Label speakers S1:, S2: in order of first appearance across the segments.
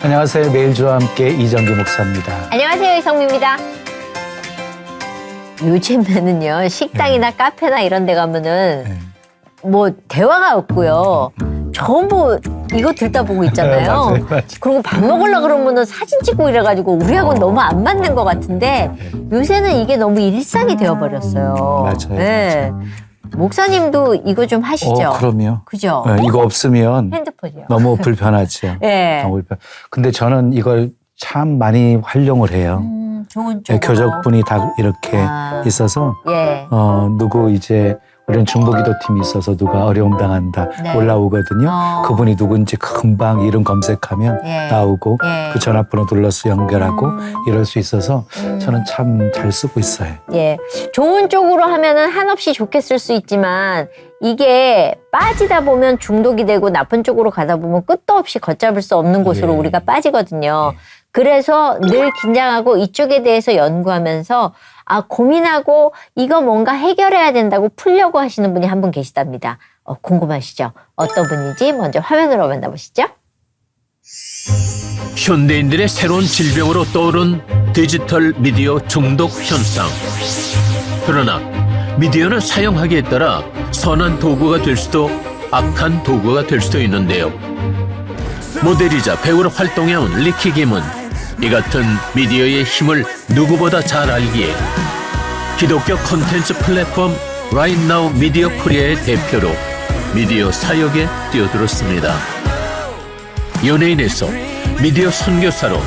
S1: 안녕하세요. 매일주와 함께 이정기 목사입니다.
S2: 안녕하세요. 이성미입니다. 요즘에는요, 식당이나 카페나 이런 데 가면은 뭐 대화가 없고요. 전부 이거 듣다 보고 있잖아요.
S1: 맞아요.
S2: 그리고 밥 먹으려고 그러면은 사진 찍고 이래가지고 우리하고는 너무 안 맞는 것 같은데 요새는 이게 너무 일상이 되어버렸어요.
S1: 맞아요.
S2: 네. 목사님도 이거 좀 하시죠?
S1: 그럼요.
S2: 그죠?
S1: 네, 이거 없으면
S2: 핸드폰이요.
S1: 너무 불편하죠.
S2: 네.
S1: 너무 불편. 근데 저는 이걸 참 많이 활용을 해요.
S2: 좋은
S1: 네,
S2: 쪽으로.
S1: 교적분이 다 이렇게 있어서
S2: 예.
S1: 누구 이제 우리는 중보기도팀이 있어서 누가 어려움 당한다
S2: 네.
S1: 올라오거든요. 그분이 누군지 금방 이름 검색하면
S2: 예.
S1: 나오고
S2: 예.
S1: 그 전화번호 눌러서 연결하고 이럴 수 있어서 저는 참 잘 쓰고 있어요.
S2: 예. 좋은 쪽으로 하면은 한없이 좋게 쓸 수 있지만 이게 빠지다 보면 중독이 되고 나쁜 쪽으로 가다 보면 끝도 없이 걷잡을 수 없는 곳으로
S1: 예.
S2: 우리가 빠지거든요. 그래서 늘 긴장하고 이쪽에 대해서 연구하면서 고민하고 이거 뭔가 해결해야 된다고 풀려고 하시는 분이 한 분 계시답니다. 궁금하시죠? 어떤 분인지 먼저 화면으로 만나보시죠.
S3: 현대인들의 새로운 질병으로 떠오른 디지털 미디어 중독 현상. 그러나 미디어는 사용하기에 따라 선한 도구가 될 수도 악한 도구가 될 수도 있는데요. 모델이자 배우로 활동해온 리키 김은 이 같은 미디어의 힘을 누구보다 잘 알기에 기독교 콘텐츠 플랫폼 Right Now 미디어 코리아의 대표로 미디어 사역에 뛰어들었습니다. 연예인에서 미디어 선교사로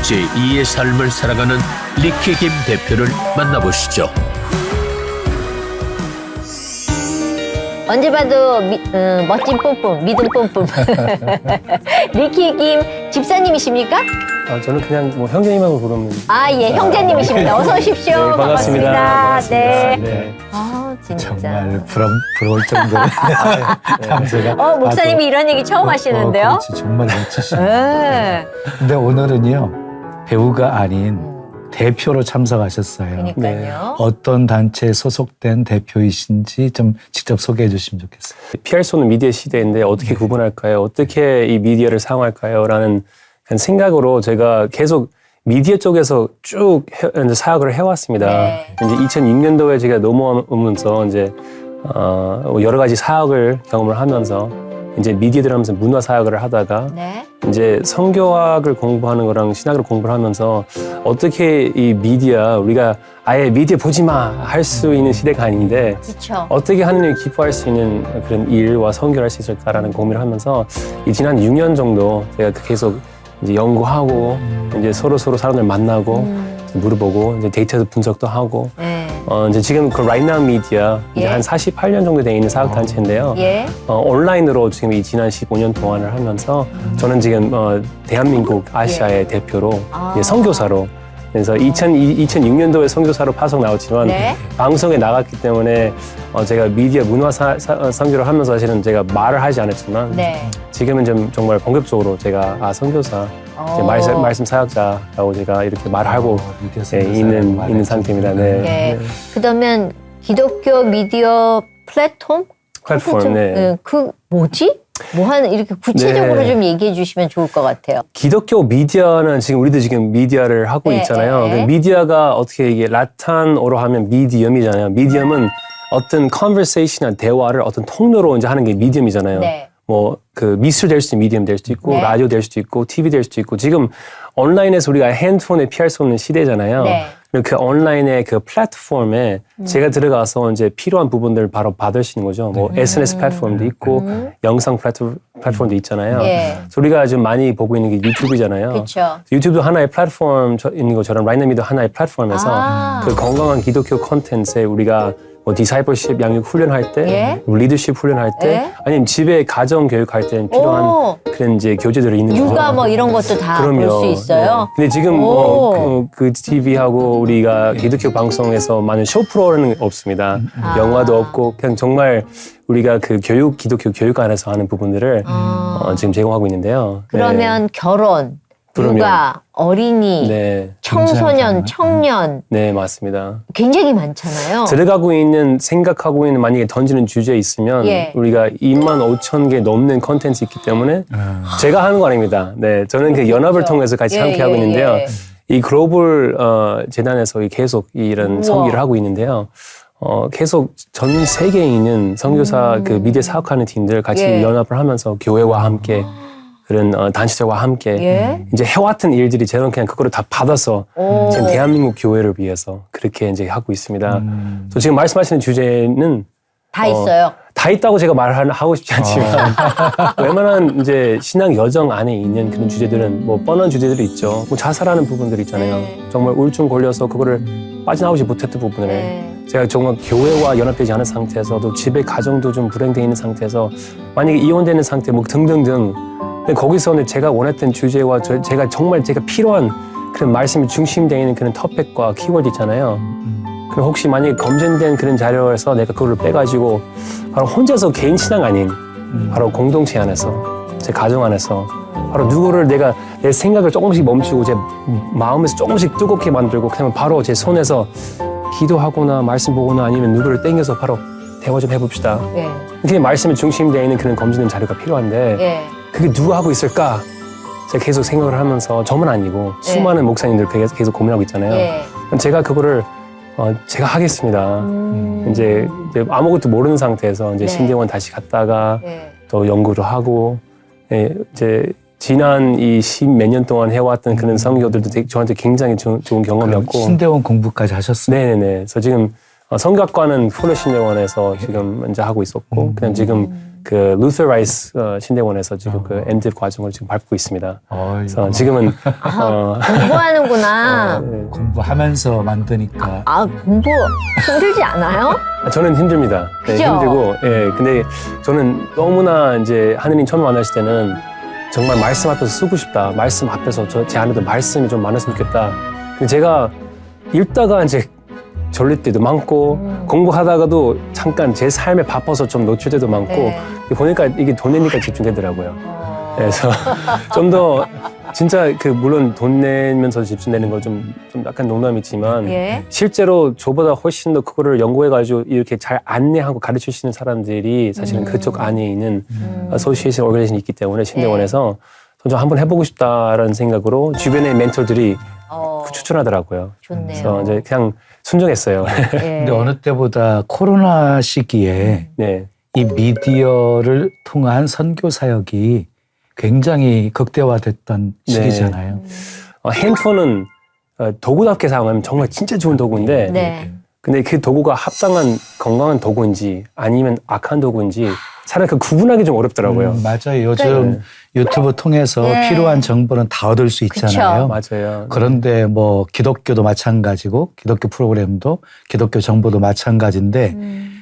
S3: 제2의 삶을 살아가는 리키 김 대표를 만나보시죠.
S2: 언제 봐도 멋진 뿜뿜, 믿음 뿜뿜. 리키 김 집사님이십니까?
S4: 저는 그냥 뭐 형제님하고 부르면.
S2: 예, 형제님이십니다. 어서 오십시오.
S4: 네, 반갑습니다.
S2: 네.
S4: 네.
S2: 진짜.
S1: 정말 부러울 정도로 제가
S2: 목사님이 이런 얘기 처음 하시는데요?
S1: 그렇지, 정말 멋지시네.
S2: 네.
S1: 근데 오늘은요, 배우가 아닌 대표로 참석하셨어요.
S2: 그러니까요.
S1: 어떤 단체에 소속된 대표이신지 좀 직접 소개해 주시면 좋겠어요.
S4: 피할 수 없는 미디어 시대인데 어떻게 구분할까요? 어떻게 이 미디어를 사용할까요? 라는 생각으로 제가 계속 미디어 쪽에서 쭉 사역을 해왔습니다.
S2: 네.
S4: 이제 2006년도에 제가 넘어오면서 이제 여러 가지 사역을 경험을 하면서 이제 미디어 들어가면서 문화 사역을 하다가
S2: 네.
S4: 이제 성교학을 공부하는 거랑 신학을 공부를 하면서 어떻게 이 미디어 우리가 아예 미디어 보지 마 할 수 있는 시대가 아닌데
S2: 그렇죠.
S4: 어떻게 하느님을 기뻐할 수 있는 그런 일과 성교를 할 수 있을까라는 고민을 하면서 이 지난 6년 정도 제가 계속 이제 연구하고 이제 서로 사람들 만나고 물어보고 이제 데이터 분석도 하고
S2: 네.
S4: 이제 지금 그 Right Now Media 이제
S2: 예.
S4: 한 48년 정도 돼 있는 사역 단체인데요.
S2: 예.
S4: 온라인으로 지금 이 지난 15년 동안을 하면서 저는 지금 대한민국 아시아의 대표로 이제 선교사로 그래서 2006년도에 선교사로 파송 나왔지만
S2: 네. 방송에
S4: 방송에 나갔기 때문에 제가 미디어 문화 선교를 하면서 사실은 제가 말을 하지 않았지만
S2: 네.
S4: 지금은 좀 정말 본격적으로 제가 선교사 이제 말씀 사역자라고 제가 이렇게 말하고 있는 상태입니다. 네.
S2: 네. 그러면 기독교 미디어 플랫폼?
S4: 플랫폼, 네.
S2: 그 뭐지? 뭐 하는 이렇게 구체적으로
S4: 네.
S2: 좀 얘기해 주시면 좋을 것 같아요.
S4: 기독교 미디어는 지금 우리도 지금 미디어를 하고
S2: 네,
S4: 있잖아요.
S2: 네.
S4: 그 미디어가 어떻게 이게 라틴어로 하면 미디엄이잖아요. 미디엄은 어떤 conversation이나 대화를 어떤 통로로 이제 하는 게 미디엄이잖아요.
S2: 네.
S4: 뭐 그 미술 될 수도 있는 미디엄 될 수도 있고
S2: 네.
S4: 라디오 될 수도 있고 TV 될 수도 있고 지금 온라인에서 우리가 핸드폰에 피할 수 없는 시대잖아요.
S2: 네.
S4: 그 온라인의 그 플랫폼에 제가 들어가서 이제 필요한 부분들을 바로 받을 수 있는 거죠. 뭐 SNS 플랫폼도 있고 영상 플랫폼도 있잖아요.
S2: 예.
S4: 그래서 우리가 좀 많이 보고 있는 게 유튜브잖아요.
S2: 그렇죠.
S4: 유튜브도 하나의 플랫폼인 것처럼 라이너미도 하나의 플랫폼에서 그 건강한 기독교 콘텐츠에 우리가 뭐 디사이플십 양육 훈련할 때,
S2: 예.
S4: 뭐 리더십 훈련할 때,
S2: 예.
S4: 아니면 집에 가정 교육할 때 필요한 그런 이제 교재들이 있는 거죠.
S2: 육아 뭐 이런 것도 다 볼
S4: 그럼요.
S2: 수 있어요.
S4: 네. 근데 지금 그 TV하고 우리가 기독교 방송에서 많은 쇼 프로는 없습니다. 영화도 없고 그냥 정말 우리가 그 기독교 교육 안에서 하는 부분들을 지금 제공하고 있는데요.
S2: 그러면 결혼,
S4: 그러면.
S2: 육아, 어린이,
S4: 네,
S2: 청소년, 청년
S4: 네, 맞습니다.
S2: 굉장히 많잖아요.
S4: 들어가고 있는, 생각하고 있는, 만약에 던지는 주제 있으면
S2: 예.
S4: 우리가 25,000개 넘는 컨텐츠 있기 때문에 제가 하는 거 아닙니다. 네, 저는 그 연합을 통해서 같이
S2: 예,
S4: 함께 하고
S2: 예,
S4: 있는데요.
S2: 예.
S4: 이 글로벌 재단에서 계속 이런
S2: 우와.
S4: 선기를 하고 있는데요. 계속 전 세계에 있는 선교사 그 미디어 사역하는 팀들 같이
S2: 예.
S4: 연합을 하면서 교회와 함께 그런 단체와 함께
S2: 예.
S4: 이제 해왔던 일들이 저는 그냥 그거를 다 받아서
S2: 오.
S4: 지금 대한민국 교회를 위해서 그렇게 이제 하고 있습니다. 또 지금 말씀하시는 주제는
S2: 다 있어요.
S4: 다 있다고 제가 말하고 싶지 않지만 웬만한 이제 신앙 여정 안에 있는 그런 주제들은 뭐 뻔한 주제들이 있죠. 뭐 자살하는 부분들 있잖아요.
S2: 네.
S4: 정말 우울증 걸려서 그거를 빠져나오지 못했던 부분을
S2: 네.
S4: 제가 정말 교회와 연합되지 않은 상태에서 또 집에 가정도 좀 불행되어 있는 상태에서 만약에 이혼되는 상태 뭐 등등등 근데 거기서는 제가 원했던 주제와 제가 정말 제가 필요한 그런 말씀이 중심되어 있는 그런 터펙과 키워드 있잖아요. 그럼 혹시 만약에 검증된 그런 자료에서 내가 그걸 빼가지고 바로 혼자서 개인 신앙 아닌 바로 공동체 안에서 제 가정 안에서 바로 누구를 내가 내 생각을 조금씩 멈추고 제 마음에서 조금씩 뜨겁게 만들고 그냥 바로 제 손에서 기도하거나 말씀 보거나 아니면 누구를 땡겨서 바로 대화 좀 해봅시다.
S2: 예.
S4: 그게 말씀에 중심되어 있는 그런 검증된 자료가 필요한데
S2: 예.
S4: 그게 누가 하고 있을까? 제가 계속 생각을 하면서 저만 아니고 수많은 목사님들 계속 고민하고 있잖아요.
S2: 예.
S4: 제가 그거를 제가 하겠습니다. 이제 아무것도 모르는 상태에서 이제
S2: 네.
S4: 신대원 다시 갔다가
S2: 예.
S4: 또 연구를 하고 이제 지난 이 10몇 년 동안 해왔던 그런 선교들도 저한테 굉장히 좋은 경험이었고
S1: 신대원 공부까지 하셨어요?
S4: 네네네. 그래서 지금 성곽과는 폴로 신대원에서 지금 먼저 하고 있었고 그냥 지금 그 루터 라이스 신대원에서 지금 그 MDiv 과정을 지금 밟고 있습니다. 그래서 지금은
S2: 공부하는구나.
S1: 공부하면서 만드니까
S2: 아, 공부 힘들지 않아요?
S4: 저는 힘듭니다. 네,
S2: 그죠?
S4: 힘들고, 예. 근데 저는 너무나 이제 하느님 처음 만나실 때는 정말 말씀 앞에서 쓰고 싶다. 말씀 앞에서 제 안에도 말씀이 좀 많았으면 좋겠다. 근데 제가 읽다가 이제 졸릴 때도 많고, 공부하다가도 잠깐 제 삶에 바빠서 좀 노출 때도 많고,
S2: 네.
S4: 보니까 이게 돈 내니까 집중되더라고요. 그래서 좀 더 진짜 물론 돈 내면서 집중되는 건 좀 약간 농담이지만
S2: 예.
S4: 실제로 저보다 훨씬 더 그거를 연구해가지고 이렇게 잘 안내하고 가르치시는 사람들이 사실은 그쪽 안에 있는 어소시에이션 오르가니제이션이 있기 때문에 신대원에서 좀 한번 해보고 싶다라는 생각으로 주변의 멘토들이 추천하더라고요.
S2: 좋네요.
S4: 그래서 이제 그냥 순종했어요.
S2: 예.
S1: 근데 어느 때보다 코로나 시기에
S4: 네.
S1: 이 미디어를 통한 선교 사역이 굉장히 극대화됐던
S4: 네.
S1: 시기잖아요.
S4: 핸드폰은 도구답게 사용하면 정말 진짜 좋은 도구인데
S2: 네.
S4: 근데 그 도구가 합당한 건강한 도구인지 아니면 악한 도구인지 사실 그 구분하기 좀 어렵더라고요.
S1: 맞아요. 요즘 유튜브 통해서
S2: 네.
S1: 필요한 정보는 다 얻을 수 있잖아요.
S4: 맞아요.
S1: 그런데 뭐 기독교도 마찬가지고 기독교 프로그램도 기독교 정보도 마찬가지인데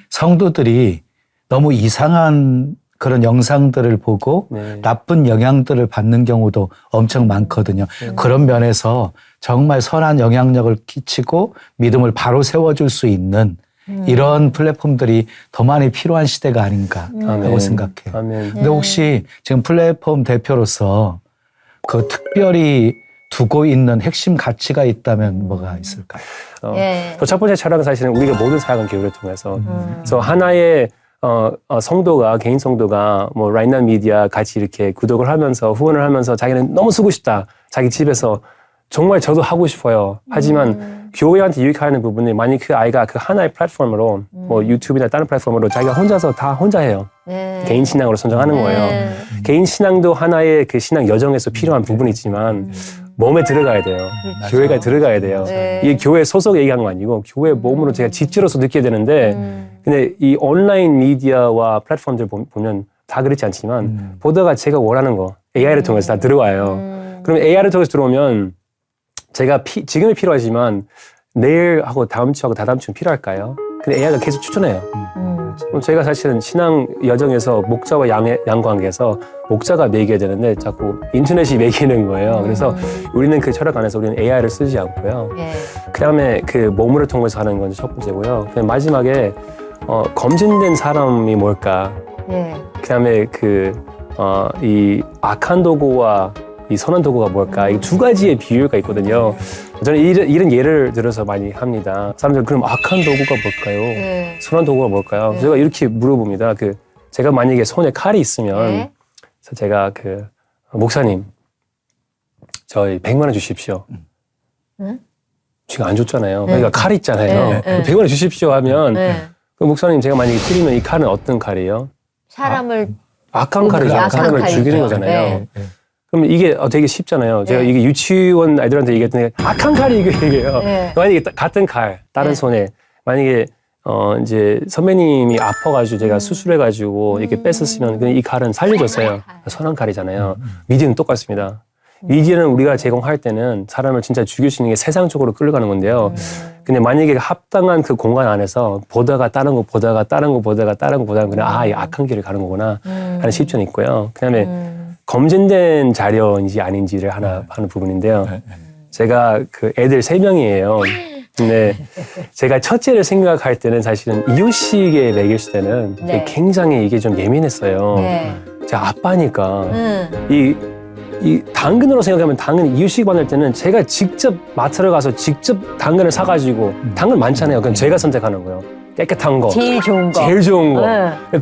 S1: 성도들이 너무 이상한 그런 영상들을 보고
S4: 네.
S1: 나쁜 영향들을 받는 경우도 엄청 많거든요. 그런 면에서 정말 선한 영향력을 끼치고 믿음을 바로 세워줄 수 있는 이런 플랫폼들이 더 많이 필요한 시대가 아닌가 하고
S4: 아멘.
S1: 생각해요.
S4: 아멘.
S1: 근데 혹시 지금 플랫폼 대표로서 그 특별히 두고 있는 핵심 가치가 있다면 뭐가 있을까요?
S2: 예.
S4: 첫 번째 차량은 사실은 우리가 모든 사역은 교회를 통해서 그래서 하나의 성도가 개인 성도가 뭐 라인난 미디어 같이 이렇게 구독을 하면서 후원을 하면서 자기는 너무 쓰고 싶다. 자기 집에서 정말 저도 하고 싶어요. 하지만 교회한테 유익하는 부분이 만약 그 아이가 그 하나의 플랫폼으로 뭐 유튜브나 다른 플랫폼으로 자기가 혼자서 다 혼자 해요.
S2: 네.
S4: 개인 신앙으로 선정하는 거예요.
S2: 네.
S4: 개인 신앙도 하나의 그 신앙 여정에서 필요한 부분이지만 몸에 들어가야 돼요. 교회가 들어가야 돼요.
S2: 네.
S4: 이게 교회 소속 얘기한 거 아니고 교회 몸으로 제가 지체로서 느끼게 되는데 근데 이 온라인 미디어와 플랫폼들 보면 다 그렇지 않지만 보다가 제가 원하는 거 AI를 통해서 다 들어와요. 그럼 AI를 통해서 들어오면 제가 지금이 필요하지만 내일하고 다음 주하고 다다음 주는 필요할까요? 근데 AI가 계속 추천해요. 그럼 저희가 사실은 신앙 여정에서 목자와 양 관계에서 목자가 매겨야 되는데 자꾸 인터넷이 매기는 거예요. 그래서 우리는 그 철학 안에서 우리는 AI를 쓰지 않고요.
S2: 예.
S4: 그다음에 그 몸으로 통해서 하는 건 첫 번째고요. 그다음 마지막에 검증된 사람이 뭘까?
S2: 예.
S4: 그다음에 이 악한 도구와 이 선한 도구가 뭘까? 이 두 가지의 비유가 있거든요. 저는 이런 예를 들어서 많이 합니다. 사람들 그럼 악한 도구가 뭘까요? 선한 도구가 뭘까요? 제가 이렇게 물어봅니다. 제가 만약에 손에 칼이 있으면 그래서 제가 목사님 저희 100만 원 주십시오. 지금 안 줬잖아요. 그러니까 칼 있잖아요. 100만 원 주십시오 하면 그 목사님 제가 만약에 드리면 이 칼은 어떤 칼이에요?
S2: 사람을
S4: 악한 칼이죠.
S2: 악한
S4: 사람을
S2: 칼이죠.
S4: 죽이는 거잖아요.
S2: 네.
S4: 그럼 이게 되게 쉽잖아요. 제가 이게 유치원 아이들한테 얘기했더니 악한 칼이 이게요. 만약에 같은 칼, 다른 손에 만약에 이제 선배님이 아파가지고 제가 수술해가지고 이렇게 뺐었으면 그냥 이 칼은 살려줬어요. 선한 칼이잖아요. 미디어는 똑같습니다. 미디어는 우리가 제공할 때는 사람을 진짜 죽일 수 있는 게 세상적으로 끌려가는 건데요. 근데 만약에 합당한 그 공간 안에서 보다가 다른 거 보다가 다른 거 보다가 다른 거 보다가 그냥 이 악한 길을 가는 거구나 하는 시점이 있고요. 그다음에 검증된 자료인지 아닌지를 하나 하는 부분인데요. 제가 애들 3명이에요. 근데 제가 첫째를 생각할 때는 사실은 이유식에 먹였을 때는 굉장히 이게 좀 예민했어요. 제가 아빠니까 이 당근으로 생각하면 당근 이유식 받을 때는 제가 직접 마트를 가서 직접 당근을 사가지고 당근 많잖아요. 그럼 제가 선택하는 거예요. 깨끗한 거.
S2: 제일 좋은 거.
S4: 제일 좋은 거.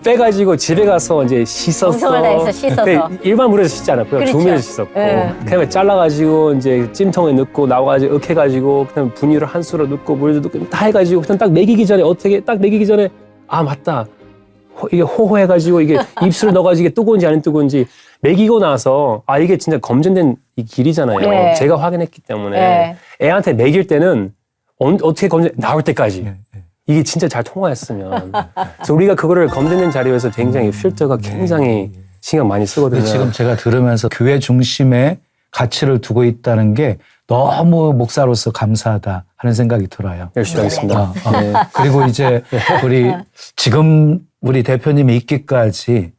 S4: 빼가지고 집에 가서 이제 씻었어.
S2: 정성을 다해서 씻어서.
S4: 일반 물에서 씻지 않았고요.
S2: 그렇죠.
S4: 조미료 씻었고. 그다음에 잘라가지고 이제 찜통에 넣고 나와가지고 으깨가지고 그냥 분유를 한 수로 넣고 물도 넣고 다 해가지고 그냥 딱 먹이기 전에 딱 먹이기 전에 맞다. 이게 호호해가지고 이게 입술에 넣어가지고 이게 뜨거운지 안 뜨거운지 먹이고 나서 이게 진짜 검증된 이 길이잖아요. 제가 확인했기 때문에 애한테 먹일 때는 어떻게 나올 때까지 이게 진짜 잘 통화했으면 그래서 우리가 그거를 검증된 자료에서 굉장히 필터가 굉장히 신경 많이 쓰거든요.
S1: 지금 제가 들으면서 교회 중심에 가치를 두고 있다는 게 너무 목사로서 감사하다 하는 생각이 들어요.
S4: 열심히 하겠습니다. 네.
S1: 그리고 이제 지금 우리 대표님이 있기까지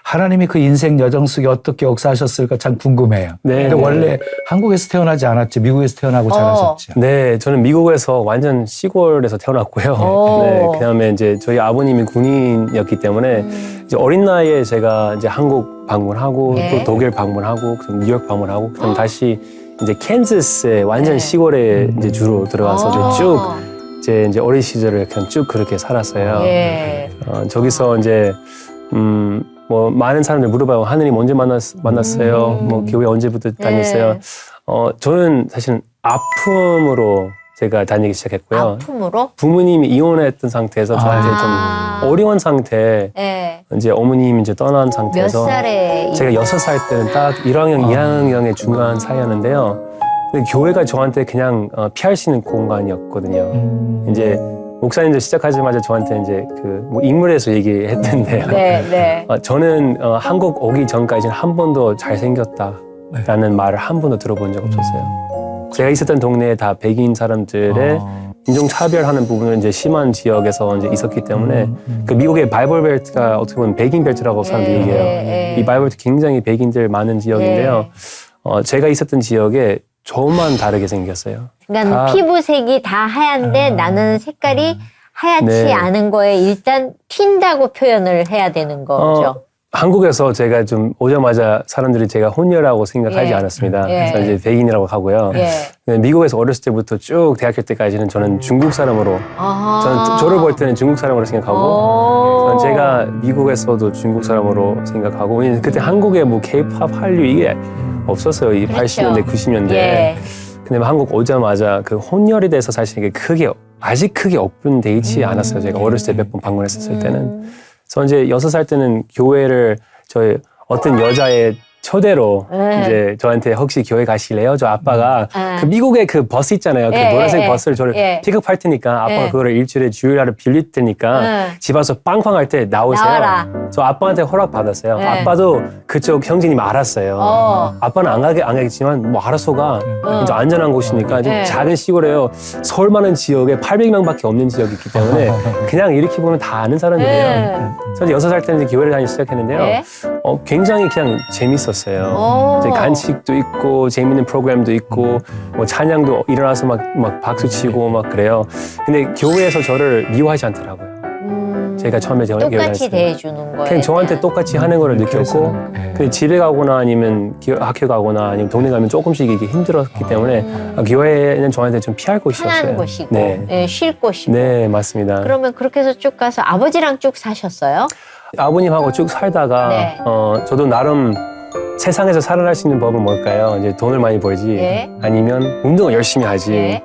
S1: 하나님이 그 인생 여정 속에 어떻게 역사하셨을까 참 궁금해요.
S4: 네,
S1: 근데 원래 한국에서 태어나지 않았지, 미국에서 태어나고 자라셨죠.
S4: 네, 저는 미국에서 완전 시골에서 태어났고요. 네, 그다음에 이제 저희 아버님이 군인이었기 때문에 이제 어린 나이에 제가 이제 한국 방문하고 또 독일 방문하고 그럼 뉴욕 방문하고 그럼 다시 이제 캔자스에 완전 시골에 이제 주로 들어가서 이제 어린 시절을 그냥 쭉 그렇게 살았어요. 저기서 이제 뭐 많은 사람들 물어봐요. 하느님 언제 만났어요? 뭐 교회 언제부터 다녔어요? 저는 사실 아픔으로 제가 다니기 시작했고요.
S2: 아픔으로?
S4: 부모님이 이혼했던 상태에서 저한테 좀 어려운 상태. 이제 어머님이 이제 떠난 상태에서
S2: 몇 살에?
S4: 제가 6살 때는 딱 1학년, 2학년의 중간 사이였는데요. 근데 교회가 저한테 그냥 피할 수 있는 공간이었거든요. 이제 목사님들 시작하자마자 저한테 이제 뭐 인물에서 얘기했던데요. 저는 한국 오기 전까지는 한 번도 잘생겼다라는 말을 한 번도 들어본 적 없었어요. 제가 있었던 동네에 다 백인 사람들의 인종차별하는 부분은 이제 심한 지역에서 이제 있었기 때문에 그 미국의 바이블 벨트가 어떻게 보면 백인 벨트라고 사람들이 얘기해요. 이 바이블 벨트 굉장히 백인들 많은 지역인데요. 제가 있었던 지역에 저만 다르게 생겼어요.
S2: 그러니까 피부색이 다 하얀데 나는 색깔이 하얗지 않은 거에 일단 튄다고 표현을 해야 되는 거죠.
S4: 한국에서 제가 좀 오자마자 사람들이 제가 혼혈이라고 생각하지 않았습니다. 그래서 이제 백인이라고 하고요. 미국에서 어렸을 때부터 쭉 대학교 때까지는 저는 중국 사람으로 저는 저를 볼 때는 중국 사람으로 생각하고 제가 미국에서도 중국 사람으로 생각하고 그때 한국에 뭐 K-팝, 한류 이게 없었어요. 이 80년대, 90년대. 근데 한국 오자마자 그 혼혈에 대해서 사실 이게 아직 크게 오픈돼 있지 않았어요. 제가 어렸을 때 몇 번 방문했었을 때는. 그래서 이제 6살 때는 교회를 저희 어떤 여자의 초대로 이제 저한테 혹시 교회 가실래요? 저 아빠가 그 미국의 그 버스 있잖아요. 그 노란색 버스를 저를 픽업할 테니까 아빠가 그거를 일주일에 주일날 빌릴 테니까 집 와서 빵빵할 때 나오세요.
S2: 나와라.
S4: 저 아빠한테 허락 받았어요. 아빠도 그쪽 형제님 알았어요. 아빠는 안 가겠지만 뭐 알아서가 이제 안전한 곳이니까 좀 작은 시골이에요. 서울만한 지역에 800명밖에 없는 지역이기 때문에 그냥 이렇게 보면 다 아는 사람들이에요. 그래서 6살 때는 이제 교회를 다니기 시작했는데요. 굉장히 그냥 재밌었어요. 이제 간식도 있고 재밌는 프로그램도 있고 뭐 찬양도 일어나서 막 박수 치고 막 그래요. 근데 교회에서 저를 미워하지 않더라고요. 제가 처음에
S2: 똑같이 대해주는 거예요.
S4: 그냥 저한테 똑같이 하는 거를 느꼈고
S1: 네.
S4: 근데 집에 가거나 아니면 학교 가거나 아니면 동네 가면 조금씩 이게 힘들었기 때문에 교회는 저한테 좀 피할 곳이었어요.
S2: 편한 곳이고
S4: 네.
S2: 네, 쉴 곳이고.
S4: 네, 맞습니다.
S2: 그러면 그렇게 해서 쭉 가서 아버지랑 쭉 사셨어요?
S4: 아버님하고 쭉 살다가
S2: 네.
S4: 저도 나름 세상에서 살아날 수 있는 법은 뭘까요? 이제 돈을 많이 벌지
S2: 네.
S4: 아니면 운동을 열심히 하지
S2: 네.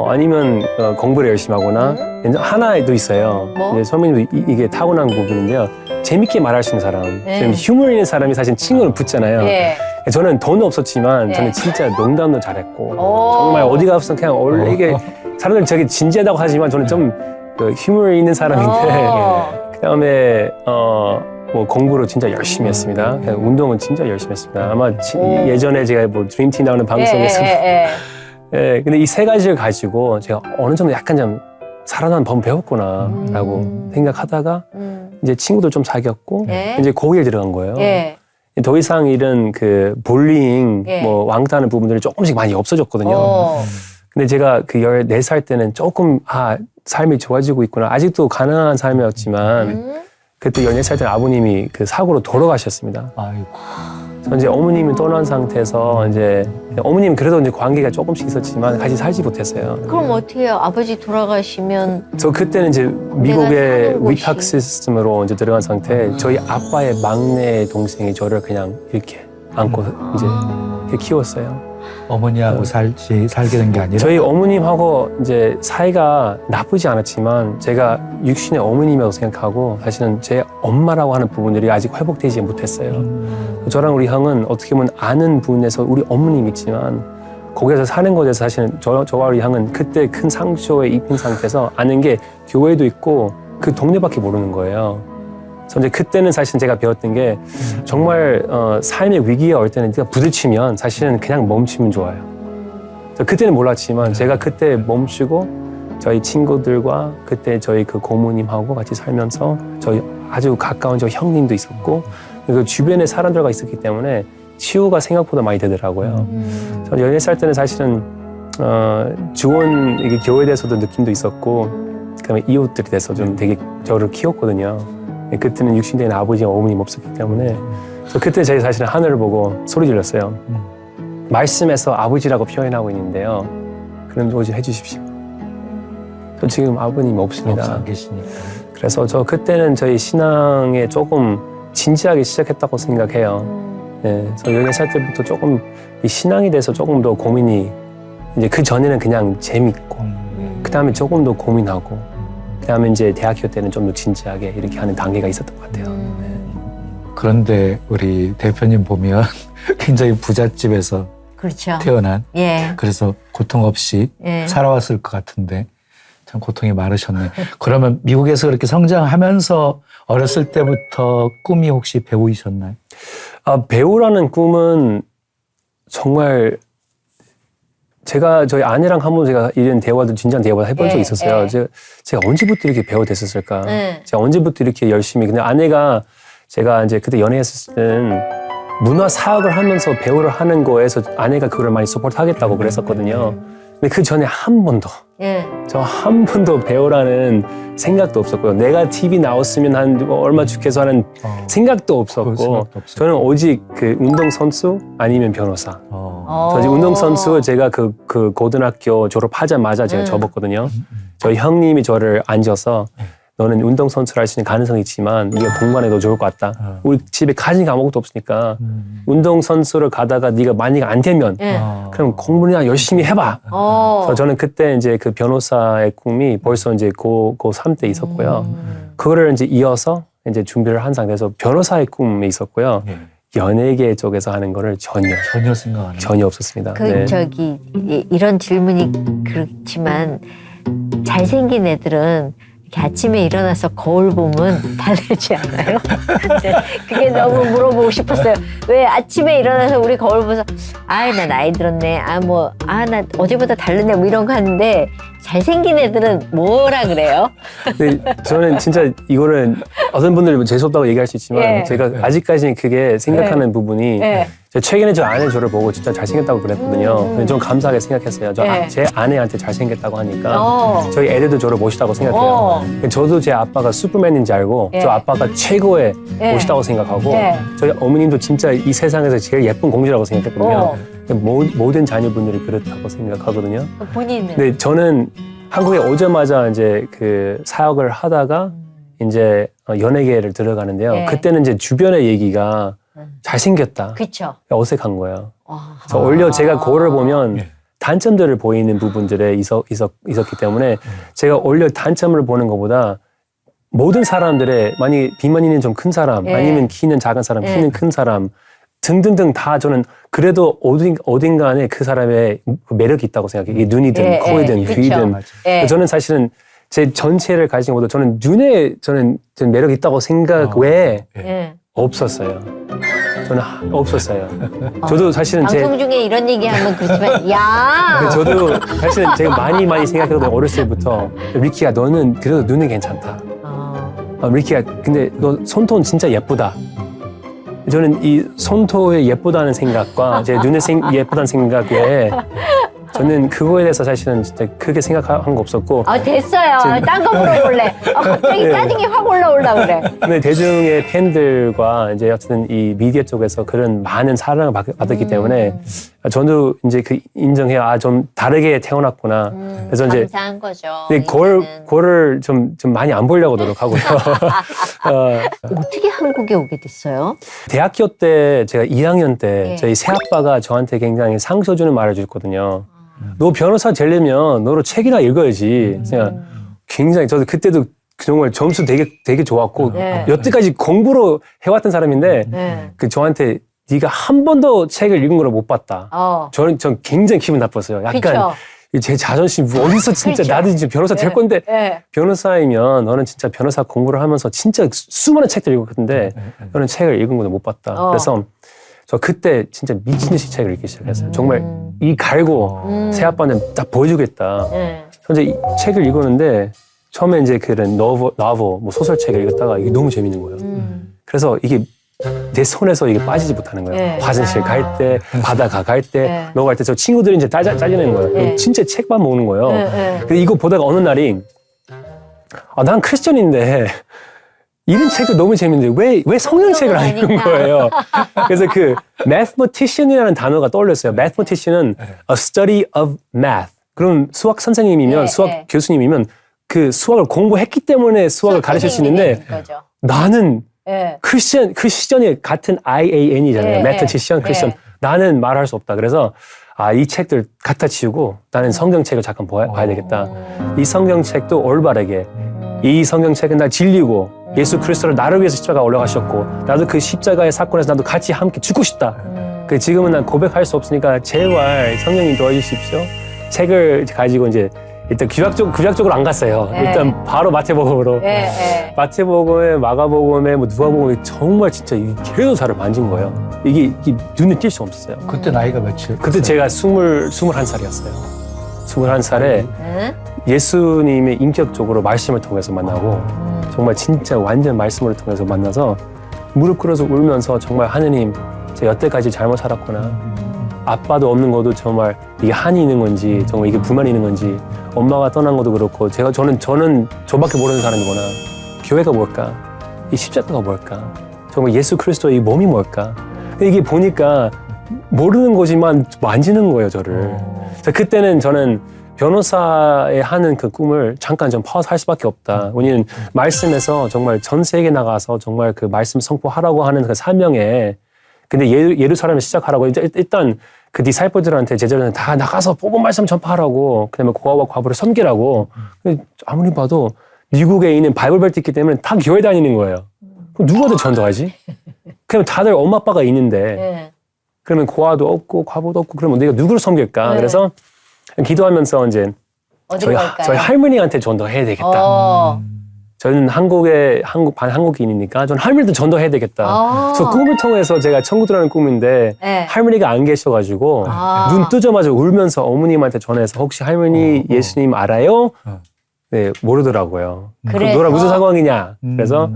S4: 아니면 공부를 열심히 하거나 이제 하나도 있어요.
S2: 뭐?
S4: 이제 선배님도 이게 타고난 부분인데요. 재밌게 말할 수 있는 사람,
S2: 네.
S4: 좀 휴머 있는 사람이 사실 친구를 붙잖아요.
S2: 네.
S4: 저는 돈 없었지만
S2: 네.
S4: 저는 진짜 농담도 잘했고
S2: 오.
S4: 정말 어디 가서 그냥 원래 이게 사람들 되게 진지하다고 하지만 저는 좀 휴머 있는 사람인데
S2: 오.
S4: 그다음에 뭐 공부를 진짜 열심히 했습니다. 그냥 운동은 진짜 열심히 했습니다. 아마 예전에 제가 뭐 드림팀 나오는 방송에서 예, 근데 이 세 가지를 가지고 제가 어느 정도 약간 좀 살아난 법 배웠구나라고 생각하다가 이제 친구도 좀 사귀었고
S2: 네.
S4: 이제 거기에 들어간 거예요.
S2: 예.
S4: 더 이상 이런 그 볼링,
S2: 예.
S4: 뭐 왕따하는 부분들이 조금씩 많이 없어졌거든요.
S2: 오.
S4: 근데 제가 그 14살 때는 조금 삶이 좋아지고 있구나. 아직도 가난한 삶이었지만 그때 14살 때는 아버님이 그 사고로 돌아가셨습니다.
S1: 아이고.
S4: 그래서 이제 어머님이 떠난 상태에서 이제 어머님 그래도 이제 관계가 조금씩 있었지만 같이 살지 못했어요.
S2: 그럼 어떻게 해요? 아버지 돌아가시면
S4: 저 그때는 이제
S2: 사는
S4: 미국의
S2: 곳이.
S4: 위탁 시스템으로 이제 들어간 상태. 저희 아빠의 막내 동생이 저를 그냥 이렇게 안고 이제 이렇게 키웠어요.
S1: 어머니하고 살게 된 게 아니라
S4: 저희 어머님하고 이제 사이가 나쁘지 않았지만 제가 육신의 어머님이라고 생각하고 사실은 제 엄마라고 하는 부분들이 아직 회복되지 못했어요. 저랑 우리 형은 어떻게 보면 아는 부분에서 우리 어머님이 있지만 거기서 사는 것에 사실은 저와 우리 형은 그때 큰 상처에 입힌 상태에서 아는 게 교회도 있고 그 동네밖에 모르는 거예요. 그래서 이제 그때는 사실 제가 배웠던 게 정말 삶의 위기에 올 때는 네가 부딪히면 사실은 그냥 멈추면 좋아요. 그때는 몰랐지만 제가 그때 멈추고 저희 친구들과 그때 저희 그 고모님하고 같이 살면서 저희 아주 가까운 저 형님도 있었고 그 주변에 사람들과 있었기 때문에 치유가 생각보다 많이 되더라고요. 저 14살 때는 사실은 좋은 이게 교회에 대해서도 느낌도 있었고 그다음에 이웃들에 대해서 좀 되게 저를 키웠거든요. 그때는 육신적인 아버지와 어머님 없었기 때문에 그래서 그때 제가 사실은 하늘을 보고 소리 질렀어요. 말씀에서 아버지라고 표현하고 있는데요. 그럼 좀 해주십시오. 저 지금 아버님 없습니다.
S1: 안 계시니까.
S4: 그래서 저 그때는 저희 신앙에 조금 진지하게 시작했다고 생각해요. 네, 그래서 14살 때부터 조금 이 신앙에 대해서 조금 더 고민이 이제 그 전에는 그냥 재밌고 그 다음에 조금 더 고민하고 그 다음에 이제 대학교 때는 좀 더 진지하게 이렇게 하는 단계가 있었던 것 같아요. 네.
S1: 그런데 우리 대표님 보면 굉장히 부잣집에서
S2: 그렇죠.
S1: 태어난
S2: 예.
S1: 그래서 고통 없이
S2: 예.
S1: 살아왔을 것 같은데 참 고통이 많으셨네. 그러면 미국에서 그렇게 성장하면서 어렸을 때부터 꿈이 혹시 배우이셨나요?
S4: 배우라는 꿈은 정말 제가 저희 아내랑 한번 제가 이런 대화도 진지한 대화를 해본 적이 있었어요. 제가 언제부터 이렇게 배우 됐었을까? 제가 언제부터 이렇게 열심히. 근데 아내가 제가 이제 그때 연애했을 때는 문화 사역을 하면서 배우를 하는 거에서 아내가 그걸 많이 서포트하겠다고 그랬었거든요. 근데 그 전에 한 번도 저 한 번도 배우라는 생각도 없었고요. 내가 TV 나왔으면 한 얼마 주께서 하는 생각도 없었고 저는 오직 그 운동선수 아니면 변호사. 저 지금 운동선수 제가 그 고등학교 졸업하자마자 제가 접었거든요. 저희 형님이 저를 앉아서 너는 운동선수를 할 수 있는 가능성이 있지만 네가 공부만 해도 좋을 것 같다. 우리 집에 가진 아무것도 없으니까 운동선수를 가다가 네가 많이 안 되면 그럼 공부나 열심히 해봐. 그래서 저는 그때 이제 그 변호사의 꿈이 벌써 이제 고3 때 있었고요. 그거를 이제 이어서 이제 준비를 한 상태에서 변호사의 꿈이 있었고요. 연예계 쪽에서 하는 거를
S1: 전혀 생각 안 해요.
S4: 전혀 없었습니다.
S2: 저기 이런 질문이 그렇지만 잘생긴 애들은 이렇게 아침에 일어나서 거울 보면 다르지 않아요? 그게 너무 물어보고 싶었어요. 왜 아침에 일어나서 우리 거울 보면서 나 나이 들었네. 나 어제보다 다르네. 뭐 이런 거 하는데 잘생긴 애들은 뭐라 그래요?
S4: 근데 저는 진짜 이거는 어떤 분들이 재수없다고 얘기할 수 있지만 제가 아직까지는 그게 생각하는 부분이 최근에 저 아내 저를 보고 진짜 잘생겼다고 그랬거든요. 근데 좀 감사하게 생각했어요.
S2: 네.
S4: 제 아내한테 잘생겼다고 하니까 저희 애들도 저를 멋있다고 생각해요. 저도 제 아빠가 슈퍼맨인지 알고
S2: 예.
S4: 저 아빠가 최고의
S2: 예.
S4: 멋있다고 생각하고
S2: 예.
S4: 저희 어머님도 진짜 이 세상에서 제일 예쁜 공주라고 생각했거든요. 모든 자녀분들이 그렇다고 생각하거든요.
S2: 본인은?
S4: 근데 저는 한국에 오자마자 이제 그 사역을 하다가 이제 연예계를 들어가는데요.
S2: 예.
S4: 그때는 이제 주변의 얘기가 잘생겼다.
S2: 그쵸.
S4: 어색한 거예요.
S2: 아.
S4: 그래서 오히려 제가 그거를 보면
S1: 예.
S4: 단점들을 보이는 부분들에 있었기 때문에 제가 오히려 단점을 보는 것보다 모든 사람들의 만약에 비만이는 좀 큰 사람
S2: 예.
S4: 아니면 키는 작은 사람,
S2: 예.
S4: 키는 큰 사람 등등등 다 저는 그래도 어딘가에 그 사람의 매력이 있다고 생각해요. 이게 눈이든
S2: 예,
S4: 코이든
S2: 예.
S4: 귀든.
S1: 맞아요.
S2: 예.
S4: 저는 사실은 제 전체를 가진 것보다 저는 눈에 저는 매력이 있다고 생각 외에
S2: 예.
S4: 없었어요. 저는 없었어요. 저도 사실은
S2: 방송 중에 이런 얘기하면 그렇지만 야.
S4: 저도 사실은 제가 많이 생각했거든요. 어렸을 때부터. 리키야, 너는 그래도 눈은 괜찮다. 리키야, 근데 너 손톱 진짜 예쁘다. 저는 이 손톱이 예쁘다는 생각과 제 눈에 예쁘다는 생각 외에 저는 그거에 대해서 사실은 진짜 크게 생각한 거 없었고.
S2: 아 됐어요. 딴 거 물어볼래. 갑자기
S4: 네.
S2: 짜증이 확 올라올라 그래.
S4: 근데 대중의 팬들과 이제 어쨌든 이 미디어 쪽에서 그런 많은 사랑을 받았기 때문에 저도 이제 그 인정해요. 아, 좀 다르게 태어났구나. 그래서 이제
S2: 감사한 거죠.
S4: 근데 그거를 좀 많이 안 보려고 노력하고요.
S2: 어떻게 한국에 오게 됐어요?
S4: 대학교 때 제가 2학년 때
S2: 예.
S4: 저희 새아빠가 저한테 굉장히 상처 주는 말을 주셨거든요. 너 변호사 되려면 너로 책이나 읽어야지. 그냥 굉장히 저도 그때도 정말 점수 되게 좋았고
S2: 예.
S4: 여태까지 공부로 해왔던 사람인데
S2: 네.
S4: 그 저한테 네가 한 번도 책을 읽은 걸 못 봤다. 전 굉장히 기분 나빴어요. 약간
S2: 그쵸.
S4: 제 자존심 어디서 진짜
S2: 그렇죠.
S4: 나도 이제 변호사 될 건데
S2: 네.
S4: 변호사이면 너는 진짜 변호사 공부를 하면서 진짜 수많은 책들 읽었는데 너는 책을 읽은 것도 못 봤다. 그래서 저 그때 진짜 미친 듯이 책을 읽기 시작했어요. 정말 이 갈고 새아빠는 딱 보여주겠다.
S2: 네.
S4: 그래서 이제 이 책을 읽었는데 처음에 이제 그런 노벨 뭐 소설책을 읽었다가 이게 너무 재밌는 거예요. 그래서 이게 내 손에서 이게 빠지지 못하는 거예요.
S2: 네.
S4: 화장실 갈 때, 바다가 갈 때,
S2: 네.
S4: 너 갈 때 저 친구들이 이제 짜증내는 거예요.
S2: 네.
S4: 진짜 책만 모으는 거예요.
S2: 네.
S4: 근데 이거 보다가 어느 날이 난 크리스천인데 이런 책도 너무 재밌는데 왜 성경책을 안 읽은 거예요? 그래서 그 mathematician이라는 단어가 떠올렸어요. mathematician은 a study of math. 그럼 수학 선생님이면
S2: 네,
S4: 수학
S2: 네.
S4: 교수님이면 그 수학을 공부했기 때문에 수학을 가르칠 수 있는데 나는
S2: 네.
S4: 그 시전이 같은 IAN이잖아요.
S2: 네,
S4: mathematician, 크리스천.
S2: 네.
S4: 나는 말할 수 없다. 그래서 이 책들 갖다 치우고 나는 성경책을 잠깐 봐야 되겠다. 이 성경책도 올바르게 이 성경책은 날 진리고 예수 그리스도를 나를 위해서 십자가 올라가셨고 나도 그 십자가의 사건에서 나도 같이 함께 죽고 싶다. 그 지금은 난 고백할 수 없으니까 제발 성령님 도와주십시오. 책을 가지고 이제 일단 구약적으로 안 갔어요.
S2: 네.
S4: 일단 바로 마태복음으로.
S2: 네.
S4: 마태복음에 마가복음에 뭐 누가복음에 정말 진짜 계속 저를 만진 거예요. 이게 눈에 띌 수 없었어요.
S1: 그때 나이가 몇이요?
S4: 그때 제가 21살이었어요. 21살에
S2: 네.
S4: 예수님의 인격적으로 말씀을 통해서 만나고 정말 진짜 완전 말씀을 통해서 만나서 무릎 꿇어서 울면서 정말 하느님 제가 여태까지 잘못 살았구나. 아빠도 없는 것도 정말 이게 한이 있는 건지 정말 이게 불만이 있는 건지 엄마가 떠난 것도 그렇고 저는 저밖에 모르는 사람이구나. 교회가 뭘까? 이 십자가가 뭘까? 정말 예수 그리스도의 이 몸이 뭘까? 이게 보니까 모르는 거지만 만지는 거예요, 저를. 그래서 그때는 저는 변호사에 하는 그 꿈을 잠깐 좀 파워서 할 수밖에 없다. 왜냐면 말씀에서 정말 전 세계에 나가서 정말 그 말씀 선포하라고 하는 그 사명에 근데 예루살렘에 시작하라고 일단 그 디사이플들한테 제자들한테 다 나가서 복음 말씀 전파하라고 그다음에 고아와 과부를 섬기라고 아무리 봐도 미국에 있는 바이블벨트 있기 때문에 다 교회 다니는 거예요. 그럼 누가 더 전도하지? 그러면 다들 엄마 아빠가 있는데
S2: 네.
S4: 그러면 고아도 없고 과부도 없고 그러면 내가 누구를 섬길까?
S2: 네.
S4: 그래서 기도하면서 이제
S2: 어디로 갈까요?
S4: 저희 할머니한테 전도해야 되겠다. 저는 한국인이니까 전 할머니도 전도해야 되겠다. 그래서 꿈을 통해서 제가 천국 들어가는 꿈인데
S2: 네.
S4: 할머니가 안 계셔가지고 눈 뜨자마자 울면서 어머님한테 전해서 혹시 할머니 예수님 알아요? 네, 모르더라고요.
S2: 그래서?
S4: 너랑 무슨 상황이냐? 그래서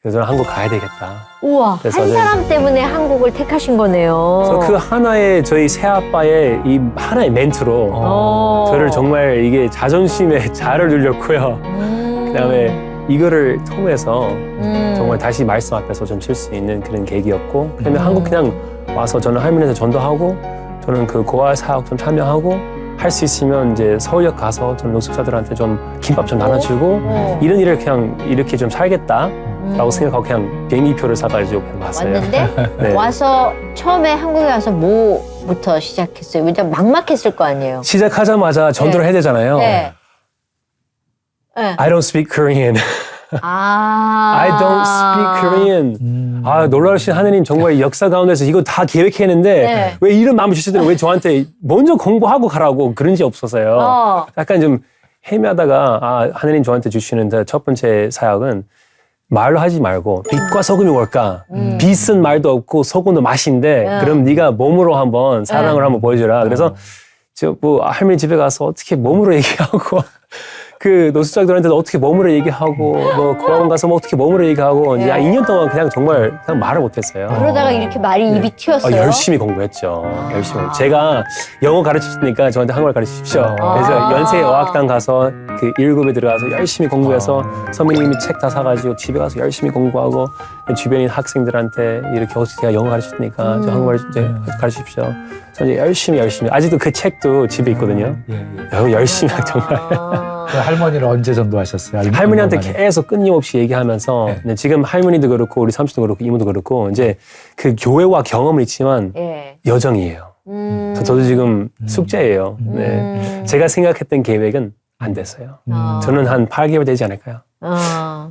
S4: 그래서 저는 한국 가야 되겠다.
S2: 우와,
S4: 그래서
S2: 한
S4: 이제-
S2: 사람 때문에 한국을 택하신 거네요.
S4: 그래서 그 하나의 저희 새아빠의 이 하나의 멘트로 저를 정말 이게 자존심에 자를 눌렸고요. 그다음에 이거를 통해서 정말 다시 말씀 앞에서 좀 칠 수 있는 그런 계기였고, 그다음에 한국 그냥 와서 저는 할머니한테 전도하고, 저는 그 고아 사역 좀 참여하고, 할 수 있으면 이제 서울역 가서 좀 노숙자들한테 좀 김밥 좀 나눠주고, 이런 일을 그냥 이렇게 좀 살겠다라고 생각하고 그냥 비행기표를 사가지고 그냥 왔어요.
S2: 왔는데
S4: 네.
S2: 와서 처음에 한국에 와서 뭐부터 시작했어요? 왜냐면 막막했을 거 아니에요.
S4: 시작하자마자 전도를
S2: 네.
S4: 해야 되잖아요.
S2: 네. 네.
S4: I don't speak Korean.
S2: 아.
S4: I don't speak Korean. 아, 놀라우신 하느님 정말 역사 가운데서 이거 다 계획했는데
S2: 네.
S4: 왜 이런 마음을 주시더니 왜 저한테 먼저 공부하고 가라고 그런지 없어서요. 약간 좀 헤매하다가 아, 하느님 저한테 주시는 첫 번째 사역은 말로 하지 말고 빛과 소금이 뭘까? 빛은 말도 없고 소금도 맛인데 그럼 네가 몸으로 한번 사랑을 한번 보여주라. 그래서 저 뭐 할머니 집에 가서 어떻게 몸으로 얘기하고 그 노숙자들한테도 어떻게 몸으로 얘기하고 뭐 고아원 가서 뭐 어떻게 몸으로 얘기하고 이제 2년 동안 그냥 정말 그냥 말을 못했어요.
S2: 그러다가 이렇게 말이 입이 튀었어요.
S4: 열심히 공부했죠. 열심히. 제가 영어 가르치시니까 저한테 한국말 가르치십시오. 그래서 연세 어학당 가서 그 1급에 들어가서 열심히 공부해서 선배님이 책 다 사가지고 집에 가서 열심히 공부하고 주변인 학생들한테 이렇게 제가 영어 가르치니까 저 한국말 이제 가르치십시오. 그래서 이제 열심히 아직도 그 책도 집에 있거든요. 열심히 정말.
S1: 그 할머니를 언제 전도하셨어요?
S4: 할머니한테
S1: 얼마 만에?
S4: 계속 끊임없이 얘기하면서 네, 지금 할머니도 그렇고 우리 삼촌도 그렇고 이모도 그렇고 이제 그 교회와 경험은 있지만
S2: 예.
S4: 여정이에요. 저도 지금 숙제예요. 네. 제가 생각했던 계획은 안 됐어요. 저는 한 8개월 되지 않을까요?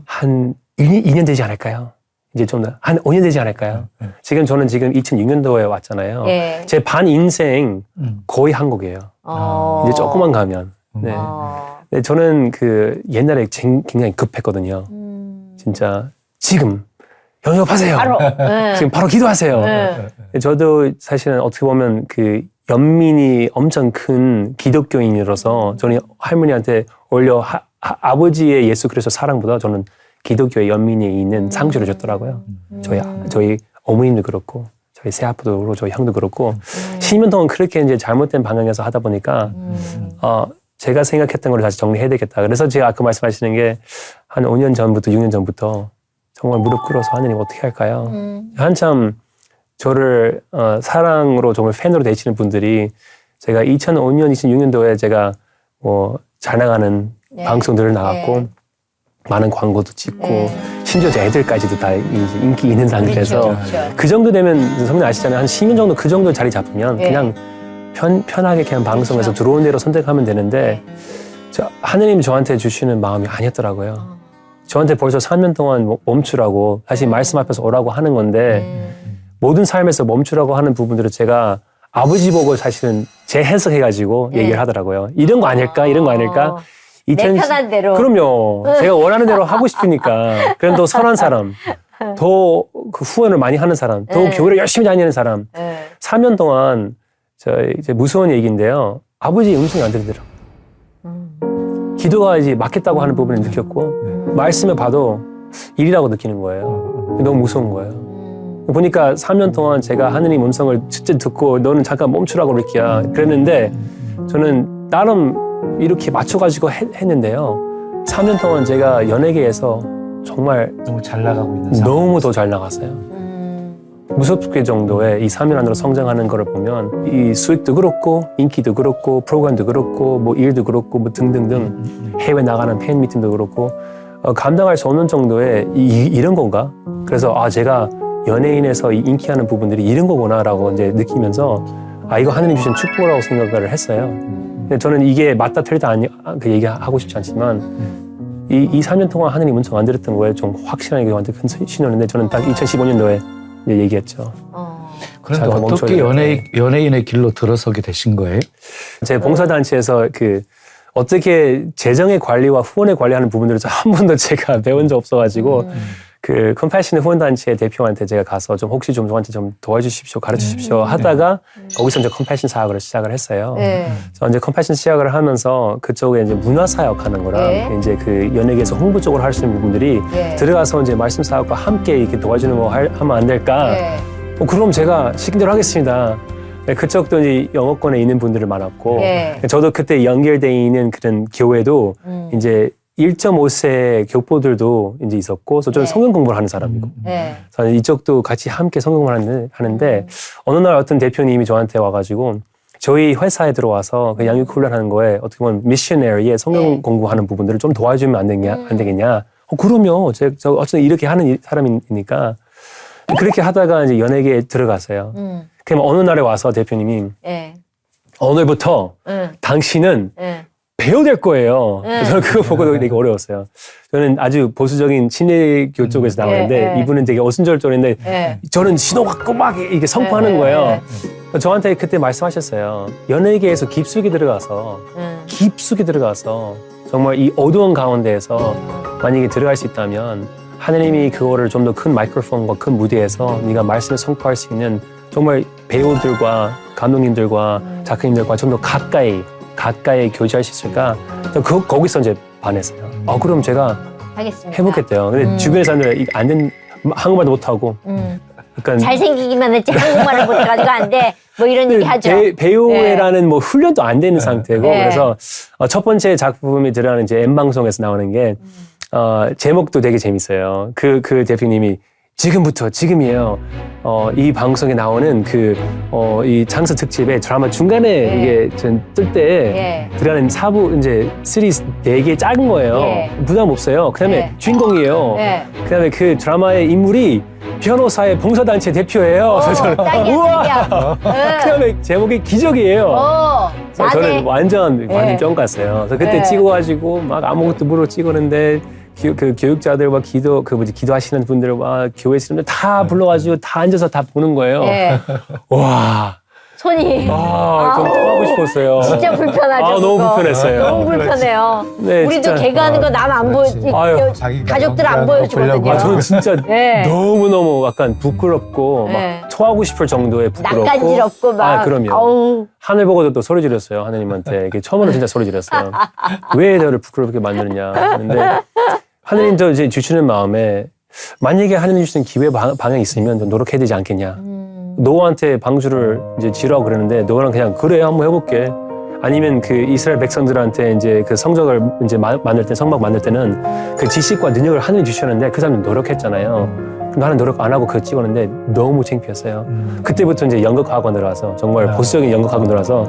S4: 한 2년 되지 않을까요? 이제 좀 한 5년 되지 않을까요? 지금 저는 지금 2006년도에 왔잖아요.
S2: 예.
S4: 제 반 인생 거의 한국이에요. 이제 조금만 가면. 네. 네, 저는 그 옛날에 굉장히 급했거든요. 진짜 지금 영접하세요.
S2: 바로. 예.
S4: 지금 바로 기도하세요.
S2: 네.
S4: 저도 사실은 어떻게 보면 그 연민이 엄청 큰 기독교인으로서 저는 할머니한테 오히려 아버지의 예수 그리스도 사랑보다 저는 기독교의 연민이 있는 상처를 줬더라고요. 저희 어머님도 그렇고 저희 새아빠도 그렇고 저희 형도 그렇고 10년 동안 그렇게 이제 잘못된 방향에서 하다 보니까 제가 생각했던 걸 다시 정리해야 되겠다. 그래서 제가 아까 말씀하시는 게 한 5년 전부터 6년 전부터 정말 무릎 꿇어서 하느님 어떻게 할까요? 한참 저를 사랑으로 정말 팬으로 대치는 분들이 제가 2005년, 2006년도에 제가 뭐 잘 나가는 방송들을 나갔고 많은 광고도 찍고 심지어 제 애들까지도 다 이제 인기 있는 상태에서
S2: 그렇죠.
S4: 그 정도 되면 선생님 아시잖아요. 한 10년 정도 그 정도 자리 잡으면 그냥 편하게 그냥 방송에서 들어온 대로 선택하면 되는데 하느님이 저한테 주시는 마음이 아니었더라고요. 저한테 벌써 3년 동안 멈추라고 다시 말씀 앞에서 오라고 하는 건데 모든 삶에서 멈추라고 하는 부분들을 제가 아버지 보고 사실은 재해석해가지고 얘기를 하더라고요. 이런 거 아닐까? 이런 거 아닐까?
S2: 내 편한 대로.
S4: 그럼요. 제가 원하는 대로 하고 싶으니까. 그럼 더 선한 사람, 더 그 후원을 많이 하는 사람, 더 교회를 열심히 다니는 사람. 3년 동안 이제 무서운 얘기인데요. 아버지의 음성이 안 들리더라고요. 기도가 이제 맞겠다고 하는 부분을 느꼈고, 말씀을 봐도 일이라고 느끼는 거예요. 너무 무서운 거예요. 보니까 3년 동안 제가 하느님 음성을 듣고 너는 잠깐 멈추라고 그랬는데 저는 나름 이렇게 맞춰가지고 했는데요. 3년 동안 제가 연예계에서 정말
S1: 너무 잘 나가고 있는 상황.
S4: 너무 더 잘 나갔어요. 무섭게 정도의 이 3년 안으로 성장하는 거를 보면 이 수익도 그렇고 인기도 그렇고 프로그램도 그렇고 뭐 일도 그렇고 뭐 등등등 해외 나가는 팬 미팅도 그렇고 감당할 수 없는 정도의 이런 건가? 그래서 제가 연예인에서 이 인기하는 부분들이 이런 거구나라고 이제 느끼면서 이거 하느님 주신 축복이라고 생각을 했어요. 근데 저는 이게 맞다 틀리다 그 얘기하고 싶지 않지만 이 3년 동안 하느님 음성 안 들었던 거에 좀 확실하게 저한테 큰 신호였는데 저는 딱 2015년도에 이제 얘기했죠.
S1: 그런데
S4: 잠깐
S1: 어떻게
S4: 멈춰야
S1: 연예인의 길로 들어서게 되신 거예요?
S4: 제 봉사단체에서 어떻게 재정의 관리와 후원의 관리하는 부분들을 한 번도 제가 배운 적 없어가지고 그 컴패션 후원단체 대표한테 제가 가서 좀 혹시 좀 저한테 좀 도와주십시오, 가르치십시오 하다가 거기서 이제 컴패션 사역을 시작을 했어요.
S2: 네.
S4: 그래서 이제 컴패션 시작을 하면서 그쪽에 이제 문화 사역하는 거랑
S2: 네.
S4: 이제 그 연예계에서 홍보 쪽으로 할 수 있는 부분들이
S2: 네.
S4: 들어가서 이제 말씀 사역과 함께 이렇게 도와주는 거 하면 안 될까?
S2: 네.
S4: 그럼 제가 시킨 대로 하겠습니다. 네, 그쪽도 이제 영어권에 있는 분들이 많았고
S2: 네.
S4: 저도 그때 연결돼 있는 그런 교회도 이제 1.5세 교포들도 이제 있었고, 그래서 저는
S2: 네.
S4: 성경 공부를 하는 사람이고,
S2: 네.
S4: 그래서 이쪽도 같이 함께 성경 공부를 하는데 어느 날 어떤 대표님이 저한테 와가지고 저희 회사에 들어와서 그 양육 훈련하는 거에 어떻게 보면 미셔너리의 성경
S2: 네.
S4: 공부하는 부분들을 좀 도와주면 안 되겠냐? 그럼요. 저 어쨌든 이렇게 하는 사람이니까 그렇게 하다가 이제 연예계에 들어갔어요. 그럼 어느 날에 와서 대표님이
S2: 네.
S4: 오늘부터 당신은
S2: 네.
S4: 배워야 될 거예요. 저는 그거 보고 되게 어려웠어요. 저는 아주 보수적인 신뢰교 쪽에서 나오는데
S2: 네.
S4: 이분은 되게 어순절절인데
S2: 네.
S4: 저는 신호 갖고 막 이게 선포하는
S2: 네.
S4: 거예요. 저한테 그때 말씀하셨어요. 연예계에서 깊숙이 들어가서 정말 이 어두운 가운데에서 만약에 들어갈 수 있다면 하나님이 그거를 좀 더 큰 마이크로폰과 큰 무대에서 네가 말씀을 선포할 수 있는 정말 배우들과 감독님들과 작가님들과 좀 더 가까이 교제할 수 있을까? 거기서 이제 반했어요. 그럼 제가
S2: 하겠습니다.
S4: 해보겠대요. 근데 주변의 사람들 이게 안 된, 한국말도 못하고 약간
S2: 잘생기기만 했지 한국말을 못해가지고 안 돼. 뭐 이런 얘기 하죠.
S4: 배우라는 뭐 훈련도 안 되는 상태고
S2: 네.
S4: 그래서 첫 번째 작품이 들어가는 이제 M방송에서 나오는 게 제목도 되게 재밌어요. 그 대표님이 지금이에요. 이 방송에 나오는 이 장수 특집의 드라마 중간에
S2: 네.
S4: 이게 뜰 때 들어가는 이제 시리즈 4개 작은 거예요.
S2: 네.
S4: 부담 없어요. 그 다음에
S2: 네.
S4: 주인공이에요.
S2: 네.
S4: 그 다음에 그 드라마의 인물이 변호사의 봉사단체 대표예요. 그래서 저는
S2: 딱이야.
S4: 그 다음에 제목이 기적이에요. 그래서 저는 완전 뿅 갔어요. 그래서 그때
S2: 네.
S4: 찍어가지고 막 아무것도 모르고 찍었는데 그 교육자들과 기도하시는 분들과 교회 사람들 다 불러가지고 다 앉아서 다 보는 거예요.
S2: 네.
S4: 와.
S2: 손이
S4: 좀 토하고 싶었어요.
S2: 진짜 불편하죠.
S4: 너무
S2: 그거.
S4: 불편했어요.
S2: 너무 불편해요.
S4: 네,
S2: 우리도
S4: 진짜.
S2: 개그하는 거 남 안 보여.
S4: 아유,
S2: 가족들 안 보여주거든요.
S4: 저는 진짜
S2: 네.
S4: 너무너무 약간 부끄럽고
S2: 네.
S4: 막 토하고 싶을 정도의 부끄럽고
S2: 낯간지럽고 막.
S4: 그럼요.
S2: 어우.
S4: 하늘 보고도 또 소리 지렸어요. 하나님한테. 이게 처음으로 진짜 소리 지렸어요. 왜 너를 부끄럽게 만드느냐. 근데 하나님 저 이제 주시는 마음에 만약에 하나님 주시는 기회 방향이 있으면 좀 노력해야 되지 않겠냐. 노아한테 방주를 이제 지라고 그러는데 노아는 그냥 그래 한번 해볼게. 아니면 그 이스라엘 백성들한테 이제 그 성막 만들 때는 그 지식과 능력을 하나님 주셨는데 그 사람은 노력했잖아요. 나는 노력 안 하고 그거 찍었는데 너무 창피했어요. 그때부터 이제 연극학원을 와서 정말 보수적인 연극학원을 와서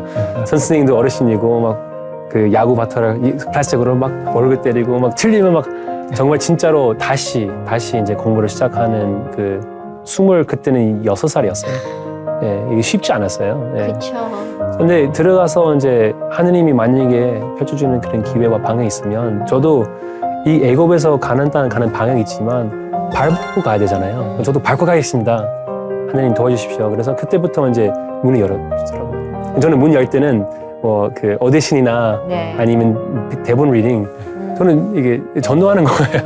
S4: 선생님도 어르신이고 막 그 야구 바터를 플라스틱으로 막 얼굴 때리고 막 틀리면 막 정말 진짜로 다시 이제 공부를 시작하는 그때는 6살이었어요. 예, 이게 쉽지 않았어요. 예.
S2: 그렇죠.
S4: 근데 들어가서 이제 하느님이 만약에 펼쳐주는 그런 기회와 방향이 있으면 저도 이 애굽에서 가는 방향이 있지만 밟고 가야 되잖아요. 저도 밟고 가겠습니다. 하느님 도와주십시오. 그래서 그때부터 이제 문을 열어주더라고요. 저는 문 열 때는 뭐 그 오디션이나
S2: 네.
S4: 아니면 대본 리딩 저는 이게 전도하는 거예요.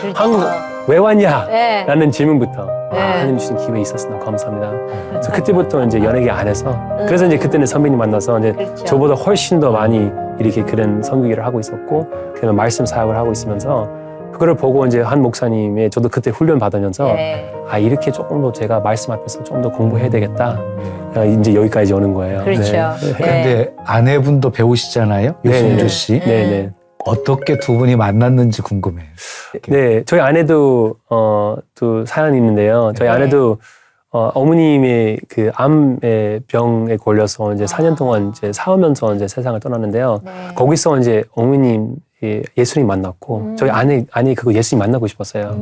S2: 그렇죠.
S4: 한국 왜 왔냐?
S2: 네.
S4: 라는 질문부터
S2: 네.
S4: 하나님 주신 기회 있었으나 감사합니다. 그래서 그때부터 이제 연예계 안에서 그래서 이제 그때는 선배님 만나서 이제
S2: 그렇죠.
S4: 저보다 훨씬 더 많이 이렇게 그런 선교기를 하고 있었고 그다음에 말씀 사역을 하고 있으면서 그거를 보고 이제 한 목사님의 저도 그때 훈련 받으면서
S2: 네.
S4: 이렇게 조금 더 제가 말씀 앞에서 좀 더 공부해야 되겠다. 이제 여기까지 오는 거예요.
S2: 그렇죠.
S4: 네.
S1: 근데 아내분도 배우시잖아요. 유순주 씨.
S4: 네네.
S1: 어떻게 두 분이 만났는지 궁금해요.
S4: 네, 저희 아내도 또 사연이 있는데요. 저희
S2: 네.
S4: 아내도 어머님의 그 암의 병에 걸려서 이제 4년 동안 이제 사오면서 이제 세상을 떠났는데요.
S2: 네.
S4: 거기서 이제 어머님 예수님 만났고 저희 아내 그거 예수님 만나고 싶었어요.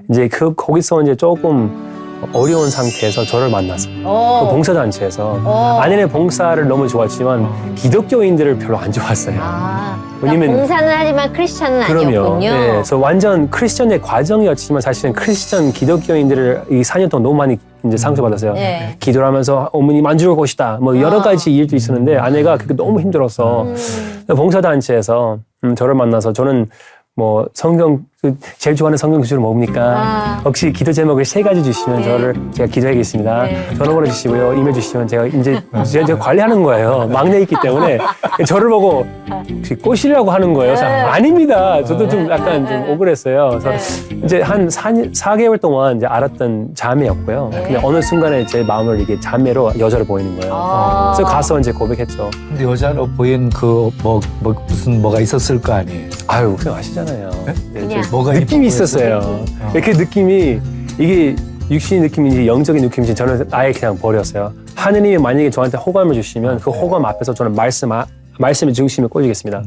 S4: 이제 거기서 이제 조금 어려운 상태에서 저를 만났어요. 그 봉사단체에서 아내는 봉사를 너무 좋아했지만 기독교인들을 별로 안 좋아했어요. 왜냐면
S2: 봉사는 하지만 크리스천은
S4: 그럼요.
S2: 아니었군요.
S4: 네, 그래서 완전 크리스천의 과정이었지만 사실은 크리스천 기독교인들을 이 4년 동안 너무 많이 이제 상처받았어요.
S2: 네.
S4: 기도를 하면서 어머니 만져줄 것이다. 뭐 여러 가지 일도 있었는데 아내가 그게 너무 힘들어서 봉사단체에서 저를 만나서 저는 뭐 성경 그 제일 좋아하는 성경 구절은 뭡니까?
S2: 아.
S4: 혹시 기도 제목을 3가지 주시면
S2: 네.
S4: 제가 기도하겠습니다.
S2: 네.
S4: 전화번호 주시고요. 이메일 주시면 제가 이제 제가 관리하는 거예요. 막내이기 때문에 저를 보고 혹시 꼬시려고 하는 거예요. 그래서
S2: 네.
S4: 아닙니다. 저도 좀 약간 좀 억울했어요. 그래서
S2: 네.
S4: 이제 한 4개월 동안 이제 알았던 자매였고요.
S2: 네.
S4: 근데 어느 순간에 제 마음을 이게 자매로 여자로 보이는 거예요.
S2: 아.
S4: 그래서 가서 이제 고백했죠.
S1: 근데 여자로 보인 그 무슨 뭐가 있었을 거 아니에요.
S4: 아유, 그냥 아시잖아요. 네,
S2: 그냥.
S1: 뭐가
S4: 느낌이
S1: 이뻐
S4: 있었어요. 그 느낌이 이게 육신의 느낌인지 영적인 느낌인지 저는 아예 그냥 버렸어요. 하느님이 만약에 저한테 호감을 주시면 그 호감 앞에서 저는 말씀의 중심에 꽂이겠습니다.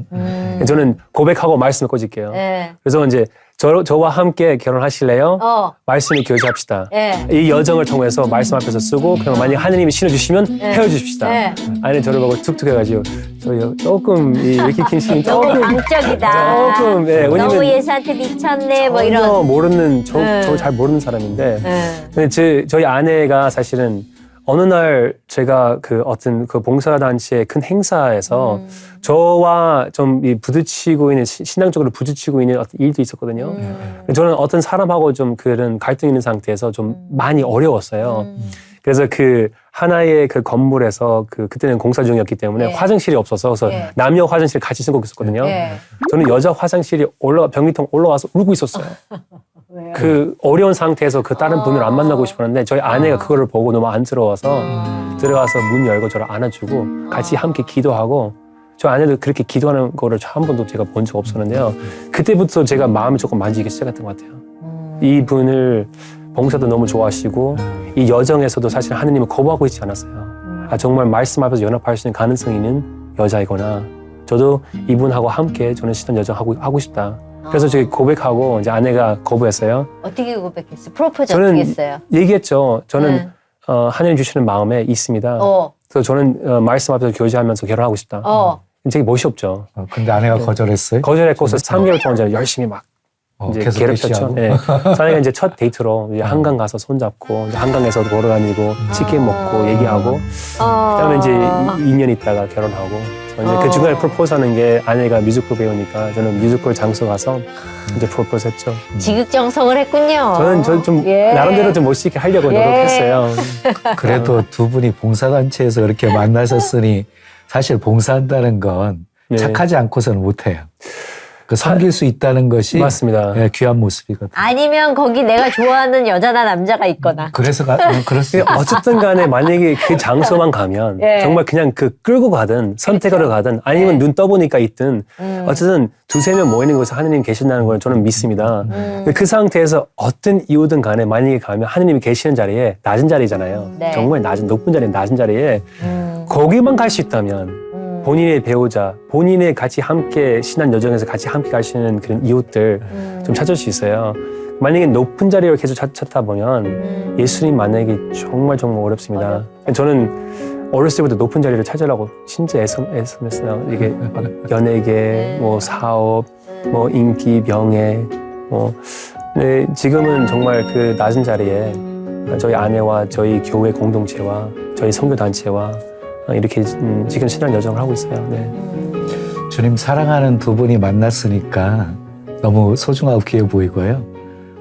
S4: 저는 고백하고 말씀에 꽂을게요.
S2: 네.
S4: 그래서 이제 저와 함께 결혼하실래요? 말씀을 교제합시다.
S2: 네.
S4: 이 여정을 통해서 말씀 앞에서 쓰고 그럼 만약에 하느님이 신어주시면
S2: 네.
S4: 헤어지십시다.
S2: 네.
S4: 아니 저를 보고 툭툭 해가지고 저 조금 이 위키킹 씨는
S2: 너무
S4: 조금
S2: 강적이다.
S4: 조금 네,
S2: 너무
S4: 왜냐면
S2: 예수한테 미쳤네. 뭐
S4: 전혀
S2: 이런.
S4: 모르는
S2: 네.
S4: 저 잘 모르는 사람인데
S2: 네.
S4: 근데 저희 아내가 사실은 어느 날 제가 그 어떤 그 봉사단체의 큰 행사에서 저와 좀 이 부딪히고 있는 신앙적으로 부딪히고 있는 어떤 일도 있었거든요. 저는 어떤 사람하고 좀 그런 갈등 있는 상태에서 좀 많이 어려웠어요. 그래서 그 하나의 그 건물에서 그때는 공사 중이었기 때문에
S2: 네.
S4: 화장실이 없어서 그래서
S2: 네.
S4: 남녀 화장실 같이 쓰고 있었거든요.
S2: 네.
S4: 저는 여자 화장실이 변기통 올라와서 울고 있었어요.
S2: 왜요?
S4: 그 어려운 상태에서 그 다른 분을 안 만나고 싶었는데 저희 아내가 그거를 보고 너무 안쓰러워서 들어가서 문 열고 저를 안아주고 같이 함께 기도하고 저 아내도 그렇게 기도하는 거를 한 번도 제가 본 적 없었는데요. 그때부터 제가 마음을 조금 만지기 시작했던 것 같아요. 이분을 봉사도 너무 좋아하시고 이 여정에서도 사실 하느님을 거부하고 있지 않았어요. 아, 정말 말씀 앞에서 연합할 수 있는 가능성이 있는 여자이구나. 저도 이분하고 함께 저는 신앙 여정 하고 싶다. 그래서 저희 고백하고 이제 아내가 거부했어요.
S2: 어떻게 고백했어요? 프로포즈
S4: 저는
S2: 어떻게 했어요?
S4: 얘기했죠. 저는
S2: 네.
S4: 하나님 주시는 마음에 있습니다.
S2: 어.
S4: 그래서 저는 말씀 앞에서 교제하면서 결혼하고 싶다. 되게 멋이 없죠.
S1: 근데 아내가 거절했어요?
S4: 거절했고서 3개월 동안 제가 열심히 막 이제
S1: 계속
S4: 괴롭혔죠.
S1: 대시하고?
S4: 네. 사내가 이제 첫 데이트로 이제 한강 가서 손잡고 이제 한강에서 걸어다니고 치킨 먹고 얘기하고 그다음에 이제 2년 있다가 결혼하고 이제 그 중간에 프로포즈하는 게 아내가 뮤지컬 배우니까 저는 뮤지컬 장소 가서 이제 프로포즈했죠.
S2: 지극정성을 했군요.
S4: 저는 좀
S2: 예.
S4: 나름대로 좀 멋있게 하려고
S2: 예.
S4: 노력했어요.
S1: 그래도 두 분이 봉사단체에서 이렇게 만나셨으니 사실 봉사한다는 건
S4: 네.
S1: 착하지 않고서는 못해요. 그 섬길 수 있다는 것이
S4: 맞습니다.
S1: 예, 귀한 모습이거든요.
S2: 아니면 거기 내가 좋아하는 여자나 남자가 있거나.
S1: 그래서 그럴 수
S4: 근데 어쨌든 간에 만약에 그 장소만 가면
S2: 예.
S4: 정말 그냥 끌고 가든 선택하러 가든 아니면
S2: 예.
S4: 눈 떠보니까 있든 어쨌든 2-3명 모이는 곳에 하느님 계신다는 걸 저는 믿습니다. 근데 그 상태에서 어떤 이유든 간에 만약에 가면 하느님이 계시는 자리에 낮은 자리잖아요.
S2: 네.
S4: 정말 높은 자리에 낮은 자리에 거기만 갈 수 있다면 본인의 배우자, 본인의 같이 함께 신앙 여정에서 같이 함께 갈 수 있는 그런 이웃들 좀 찾을 수 있어요. 만약에 높은 자리를 계속 찾다 보면 예수님 만나기 정말 어렵습니다. 저는 어렸을 때부터 높은 자리를 찾으려고 진짜 애썼어요. 이게 막 연예계, 뭐 사업, 뭐 인기, 명예, 근데 지금은 정말 그 낮은 자리에 저희 아내와 저희 교회 공동체와 저희 선교 단체와 이렇게 지금 신앙 여정을 하고 있어요. 네.
S1: 주님 사랑하는 두 분이 만났으니까 너무 소중하고 귀해 보이고요.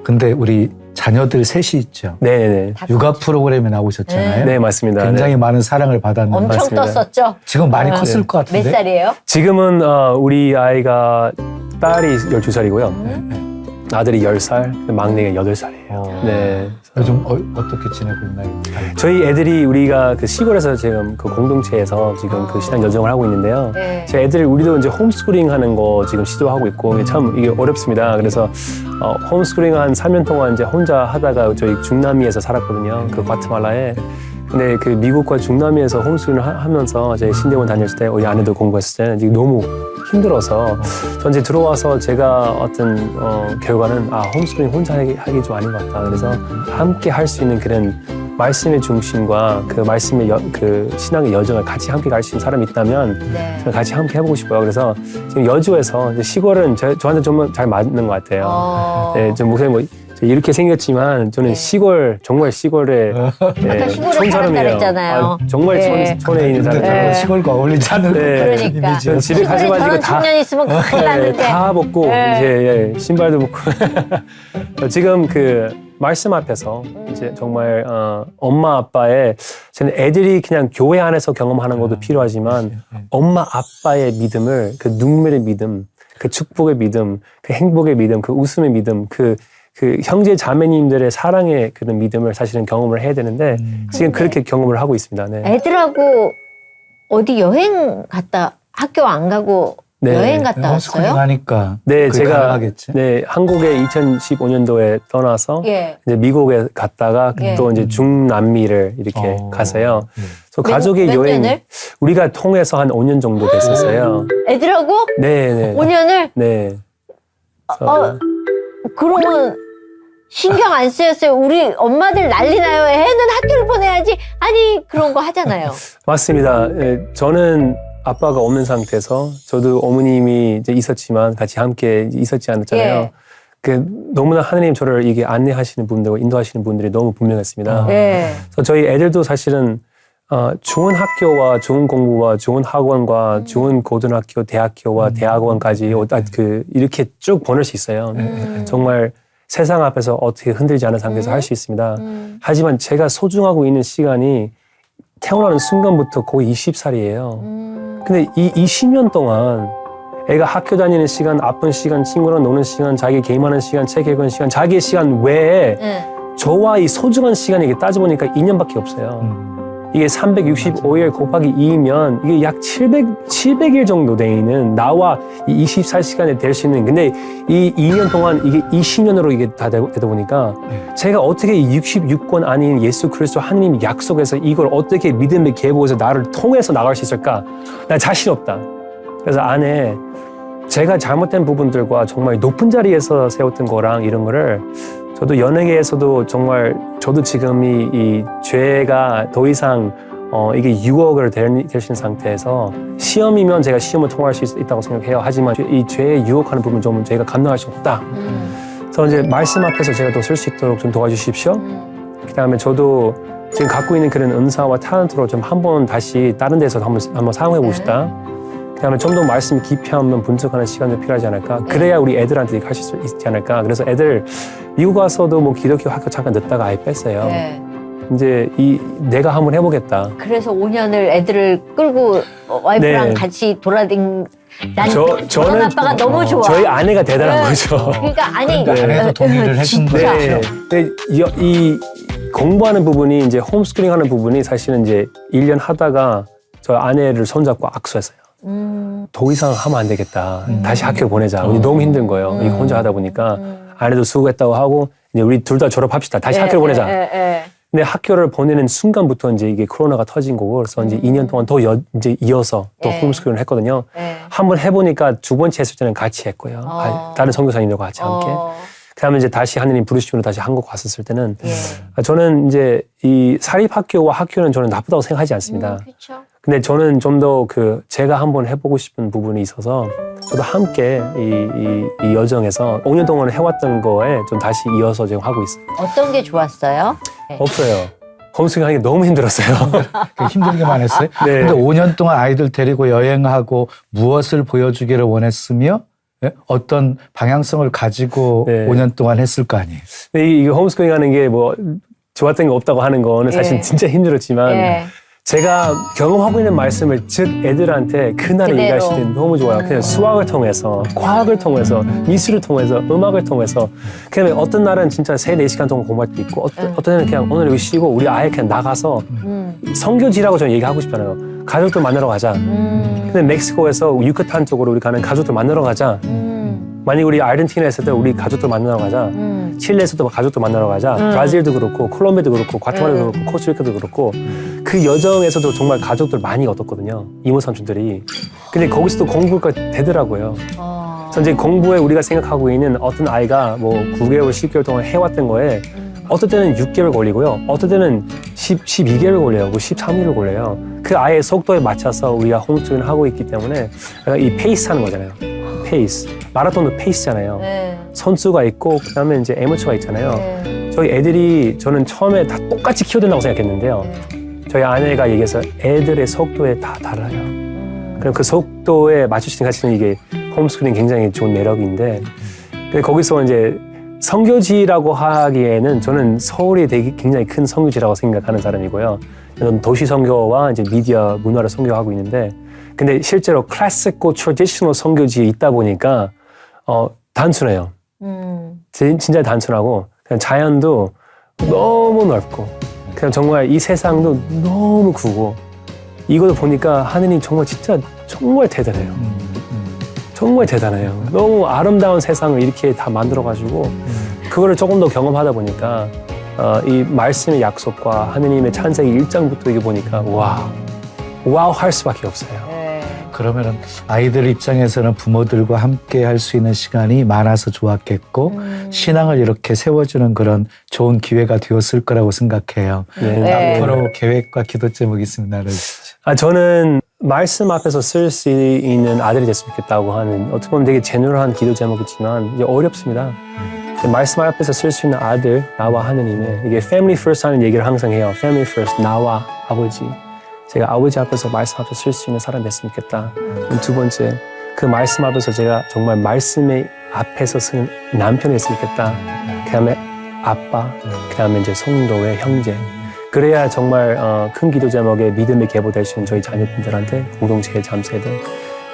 S1: 근데 우리 자녀들 셋이 있죠.
S4: 네네.
S1: 육아 프로그램에 나오셨잖아요.
S4: 네, 맞습니다.
S1: 굉장히
S4: 네.
S1: 많은 사랑을 받았는데
S2: 엄청
S4: 맞습니다.
S2: 떴었죠?
S1: 지금 많이
S2: 네.
S1: 컸을 것 같은데.
S2: 몇 살이에요?
S4: 지금은 우리 아이가 딸이 12살이고요. 아들이 10살, 막내가 8살이에요. 네.
S1: 요즘 어떻게 지내고 있나요?
S4: 저희 애들이 우리가 그 시골에서 지금 그 공동체에서 지금 그 신앙 여정을 하고 있는데요.
S2: 네.
S4: 제 애들 우리도 이제 홈스쿨링 하는 거 지금 시도하고 있고 이게 어렵습니다. 그래서 홈스쿨링 한 3년 동안 이제 혼자 하다가 저희 중남미에서 살았거든요. 그 과테말라에. 근데 그 미국과 중남미에서 홈스쿨링을 하면서 제 신대원 다녔을 때 우리 아내도 공부했을 때 너무 힘들어서 전 이제 들어와서 제가 어떤 결과는 홈스쿨링 혼자 하기 좀 아닌 것 같다. 그래서 함께 할 수 있는 그런 말씀의 중심과 그 말씀의 그 신앙의 여정을 같이 함께 갈 수 있는 사람이 있다면
S2: 네.
S4: 저는 같이 함께 해보고 싶어요. 그래서 지금 여주에서 이제 시골은 저한테 좀 잘 맞는 것 같아요. 네, 좀 목사님 이렇게 생겼지만 저는
S2: 네.
S4: 시골 정말 시골에
S2: 아까 시골에 살았다
S4: 촌사람이에요.
S2: 그랬잖아요.
S4: 정말
S2: 네.
S4: 촌에 있는
S1: 근데
S4: 사람.
S1: 별로
S2: 네.
S1: 시골과 어울리지 않는
S4: 네.
S2: 그러니까.
S1: 이미지였어요.
S4: 집에
S2: 시골에
S4: 가셔가지고
S2: 저런
S4: 다-
S2: 청년 있으면 큰일
S4: 네,
S2: 나는데.
S4: 다 벗고
S2: 네.
S4: 이제 신발도 벗고 지금 그 말씀 앞에서 이제 정말 엄마 아빠의 저는 애들이 그냥 교회 안에서 경험하는 것도 필요하지만 엄마 아빠의 믿음을 그 눈물의 믿음, 그 축복의 믿음, 그 행복의 믿음, 그 웃음의 믿음, 그 형제 자매님들의 사랑의 그런 믿음을 사실은 경험을 해야 되는데 지금 그렇게 경험을 하고 있습니다. 네.
S2: 애들하고 어디 여행 갔다 학교 안 가고
S4: 네.
S2: 여행 갔다
S1: 홈스쿨링
S2: 왔어요?
S1: 하니까
S4: 네,
S1: 그게
S4: 제가
S1: 가능하겠지.
S4: 네, 한국에 2015년도에 떠나서
S2: 예.
S4: 이제 미국에 갔다가
S2: 예.
S4: 또 이제 중남미를 이렇게 가서요. 그래서 가족의
S2: 몇
S4: 여행
S2: 년을?
S4: 우리가 통해서 한 5년 정도 됐었어요.
S2: 애들하고
S4: 네, 네.
S2: 5년을?
S4: 네. 그래서
S2: 그러면 신경 안 쓰였어요. 우리 엄마들 난리 나요. 애는 학교를 보내야지. 아니 그런 거 하잖아요.
S4: 맞습니다. 예, 저는 아빠가 없는 상태에서 저도 어머님이 이제 있었지만 같이 함께 있었지 않았잖아요.
S2: 예.
S4: 그 너무나 하나님 저를 이게 안내하시는 분들과 인도하시는 분들이 너무 분명했습니다.
S2: 예.
S4: 그래서 저희 애들도 사실은 좋은 학교와 좋은 공부와 좋은 학원과 좋은 고등학교, 대학교와 대학원까지 이렇게 쭉 보낼 수 있어요. 정말 세상 앞에서 어떻게 흔들지 않은 상태에서 할 수 있습니다. 하지만 제가 소중하고 있는 시간이 태어나는 순간부터 거의 20살이에요. 근데 이 20년 동안 애가 학교 다니는 시간, 아픈 시간, 친구랑 노는 시간, 자기 게임하는 시간, 책 읽는 시간, 자기의 시간 외에
S2: 예.
S4: 저와 이 소중한 시간이 이게 따져보니까 2년밖에 없어요. 이게 365일 곱하기 2이면 이게 약 700일 정도 돼 있는 나와 이 24시간에 될 수 있는 근데 이 2년 동안 이게 20년으로 이게 다 되다 보니까 제가 어떻게 66권 아닌 예수 그리스도 하나님 약속에서 이걸 어떻게 믿음의 계보에서 나를 통해서 나갈 수 있을까? 나 자신 없다. 그래서 안에 제가 잘못된 부분들과 정말 높은 자리에서 세웠던 거랑 이런 거를 저도 연예계에서도 정말 저도 지금 이 죄가 더 이상 이게 유혹을 되시는 상태에서 시험이면 제가 시험을 통과할 수 있다고 생각해요. 하지만 이 죄에 유혹하는 부분 좀 저희가 감당할 수 없다. 그래서 이제 말씀 앞에서 제가 더 쓸 수 있도록 좀 도와주십시오. 그다음에 저도 지금 갖고 있는 그런 은사와 탤런트로 좀 한번 다시 다른 데서 한번 사용해 보시다. 그다음에 좀 더 말씀 깊이 한번 분석하는 시간도 필요하지 않을까. 그래야 우리 애들한테 할 수 있지 않을까. 그래서 애들 미국 와서도 뭐 기독교 학교 잠깐 늦다가 아예 뺐어요.
S2: 예.
S4: 이제 내가 한번 해보겠다.
S2: 그래서 5년을 애들을 끌고 와이프랑
S4: 네.
S2: 같이 돌아다닌 난
S4: 저는
S2: 저런 아빠가 너무 좋아.
S4: 저희 아내가 대단한
S2: 네.
S4: 거죠.
S2: 그러니까 아니
S1: 그러니까 아내도 동의를 해준
S2: 진짜.
S1: 거예요.
S4: 네. 근데 이 공부하는 부분이 이제 홈스쿨링 하는 부분이 사실은 이제 1년 하다가 저 아내를 손잡고 악수했어요. 더 이상 하면 안 되겠다. 다시 학교 보내자. 우리 너무 힘든 거예요. 이거 혼자 하다 보니까 아내도 수고했다고 하고 이제 우리 둘 다 졸업합시다. 다시 학교를 보내자. 근데 학교를 보내는 순간부터 이제 이게 코로나가 터진 거고 그래서 이제 2년 동안 더 이제 이어서 또
S2: 네.
S4: 홈스쿨링을 했거든요.
S2: 네.
S4: 한번 해보니까 두 번째 했을 때는 같이 했고요. 다른 선교사님들과 같이 함께. 그다음에 이제 다시 하느님 부르시면 다시 한국 왔었을 때는
S2: 예.
S4: 저는 이제 이 사립학교와 학교는 저는 나쁘다고 생각하지 않습니다.
S2: 그렇죠.
S4: 근데 저는 좀 더 제가 한번 해보고 싶은 부분이 있어서 저도 함께 이 여정에서 5년 동안 해왔던 거에 좀 다시 이어서 지금 하고 있어요.
S2: 어떤 게 좋았어요?
S4: 없어요. 홈스쿨링 하는 게 너무 힘들었어요.
S1: 힘들게만 했어요.
S4: 네.
S1: 근데 5년 동안 아이들 데리고 여행하고 무엇을 보여주기를 원했으며 어떤 방향성을 가지고
S4: 네.
S1: 5년 동안 했을 거 아니에요.
S4: 근데 이 홈스쿨링 하는 게 뭐 좋았던 게 없다고 하는 거는 사실
S2: 예.
S4: 진짜 힘들었지만
S2: 예.
S4: 제가 경험하고 있는 말씀을 즉 애들한테 그날에
S2: 그대로.
S4: 얘기할 수 있는 너무 좋아요. 그냥 수학을 통해서, 과학을 통해서, 미술을 통해서, 음악을 통해서. 그다음에 어떤 날은 진짜 3-4시간 동안 공부할 때 있고 어떤 날은 그냥 오늘 여기 쉬고 우리 아예 그냥 나가서 선교지라고 저는 얘기하고 싶잖아요. 가족들 만나러 가자. 근데 멕시코에서 유카탄 쪽으로 우리 가는 가족들 만나러 가자. 만약 우리 아르헨티나에 있을 때 우리 가족들 만나러 가자. 칠레에서도 가족들 만나러 가자. 브라질도 그렇고 콜롬비아도 그렇고 과테말라도 그렇고 코스타리카도 그렇고 그 여정에서도 정말 가족들 많이 얻었거든요. 이모 삼촌들이. 근데 거기서도 공부가 되더라고요. 그래서 이제 공부에 우리가 생각하고 있는 어떤 아이가 뭐 9개월, 10개월 동안 해왔던 거에 어떨 때는 6개월 걸리고요. 어떨 때는 12개월 걸려요. 뭐 13일을 걸려요. 그 아이의 속도에 맞춰서 우리가 홈스쿨링을 하고 있기 때문에 이 페이스 하는 거잖아요. 페이스. 마라톤도 페이스잖아요.
S2: 네.
S4: 선수가 있고 그다음에 이제 애머처가 있잖아요.
S2: 네.
S4: 저희 애들이 저는 처음에 다 똑같이 키워야 된다고 생각했는데요. 저희 아내가 얘기해서 애들의 속도에 다 달라요. 그럼 그 속도에 맞출 수 있는 가치는 이게 홈스쿨링 굉장히 좋은 매력인데 근데 거기서 이제 선교지라고 하기에는 저는 서울이 되게 굉장히 큰 선교지라고 생각하는 사람이고요. 저는 도시 선교와 이제 미디어 문화를 선교하고 있는데 근데 실제로 클래식고 트래디셔널 선교지에 있다 보니까 단순해요. 진짜 단순하고 그냥 자연도 너무 넓고 그냥 정말 이 세상도 너무 크고 이걸 보니까 하느님 정말 진짜 정말 대단해요. 정말 대단해요. 너무 아름다운 세상을 이렇게 다 만들어가지고 그거를 조금 더 경험하다 보니까 이 말씀의 약속과 하느님의 찬세기 1장부터 이게 보니까 와우 할 수밖에 없어요.
S1: 그러면은 아이들 입장에서는 부모들과 함께 할 수 있는 시간이 많아서 좋았겠고 신앙을 이렇게 세워주는 그런 좋은 기회가 되었을 거라고 생각해요.
S2: 네.
S1: 앞으로 계획과 기도 제목 있으면 나눠주시죠.
S4: 저는 말씀 앞에서 쓸 수 있는 아들이 됐으면 좋겠다고 하는 어떻게 보면 되게 제너럴한 기도 제목이지만 이제 어렵습니다. 말씀 앞에서 쓸 수 있는 아들, 나와 하느님의 이게 family first 하는 얘기를 항상 해요. family first, 나와 아버지. 제가 아버지 앞에서 말씀 앞에서 쓸 수 있는 사람이 됐으면 좋겠다. 두 번째, 그 말씀 앞에서 제가 정말 말씀의 앞에서 쓰는 남편이 됐으면 좋겠다. 그 다음에 아빠, 그 다음에 이제 성도의 형제. 그래야 정말 큰 기도 제목에 믿음이 계보될 수 있는 저희 자녀분들한테 공동체의 잠세대.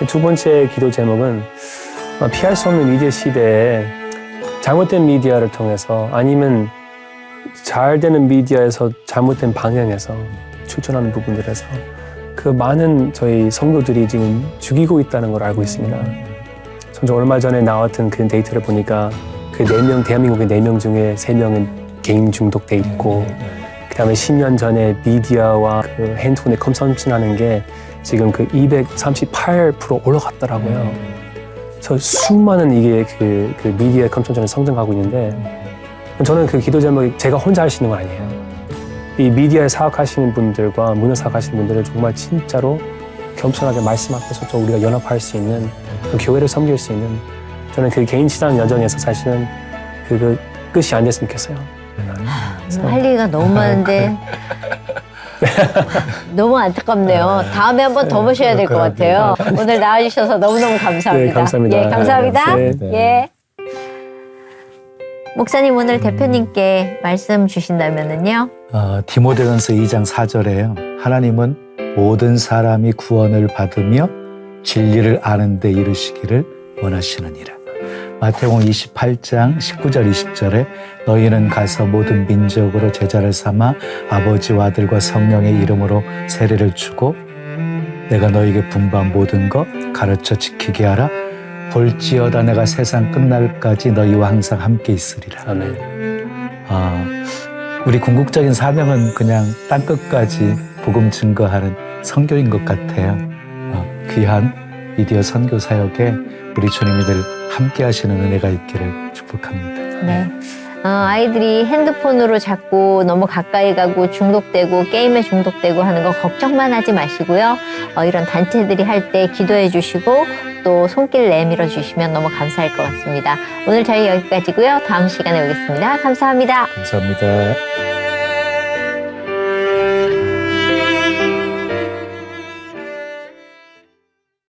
S4: 두 번째 기도 제목은 피할 수 없는 미디어 시대에 잘못된 미디어를 통해서 아니면 잘 되는 미디어에서 잘못된 방향에서 추천하는 부분들에서 그 많은 저희 성도들이 지금 죽이고 있다는 걸 알고 있습니다. 저 얼마 전에 나왔던 그 데이터를 보니까 그 4명, 대한민국의 4명 중에 3명은 게임 중독돼 있고 그 다음에 10년 전에 미디어와 그 핸드폰에 컨섬션하는 게 지금 그 238% 올라갔더라고요. 저 수많은 이게 그 미디어 컨섬션이 성장하고 있는데 저는 그 기도 제목이 제가 혼자 할 수 있는 건 아니에요. 이 미디어에 사역하시는 분들과 문화 사역하시는 분들을 정말 진짜로 겸손하게 말씀 앞에서 또 우리가 연합할 수 있는 그 교회를 섬길 수 있는 저는 그 개인 신앙 여정에서 사실은 그 끝이 안 됐으면 좋겠어요.
S2: 할 얘기가 너무 많은데 너무 안타깝네요. 다음에 한번 더 모셔야 될 것 같아요. 오늘 나와주셔서 너무너무 감사합니다.
S4: 네, 감사합니다.
S2: 예, 감사합니다.
S4: 네,
S2: 예. 목사님 오늘 대표님께 말씀 주신다면은요.
S1: 디모데전서 2장 4절에요. 하나님은 모든 사람이 구원을 받으며 진리를 아는 데 이르시기를 원하시느니라. 마태복음 28장 19절 20절에 너희는 가서 모든 민족으로 제자를 삼아 아버지와 아들과 성령의 이름으로 세례를 주고 내가 너희에게 분부한 모든 것 가르쳐 지키게 하라. 볼지어다 내가 세상 끝날까지 너희와 항상 함께 있으리라.
S4: 아멘.
S1: 우리 궁극적인 사명은 그냥 땅끝까지 복음 증거하는 선교인 것 같아요. 귀한 미디어 선교 사역에 우리 주님이 늘 함께 하시는 은혜가 있기를 축복합니다.
S2: 네. 아이들이 핸드폰으로 자꾸 너무 가까이 가고 중독되고 게임에 중독되고 하는 거 걱정만 하지 마시고요. 이런 단체들이 할 때 기도해 주시고 또 손길 내밀어 주시면 너무 감사할 것 같습니다. 오늘 저희 여기까지고요. 다음 시간에 오겠습니다. 감사합니다.
S1: 감사합니다.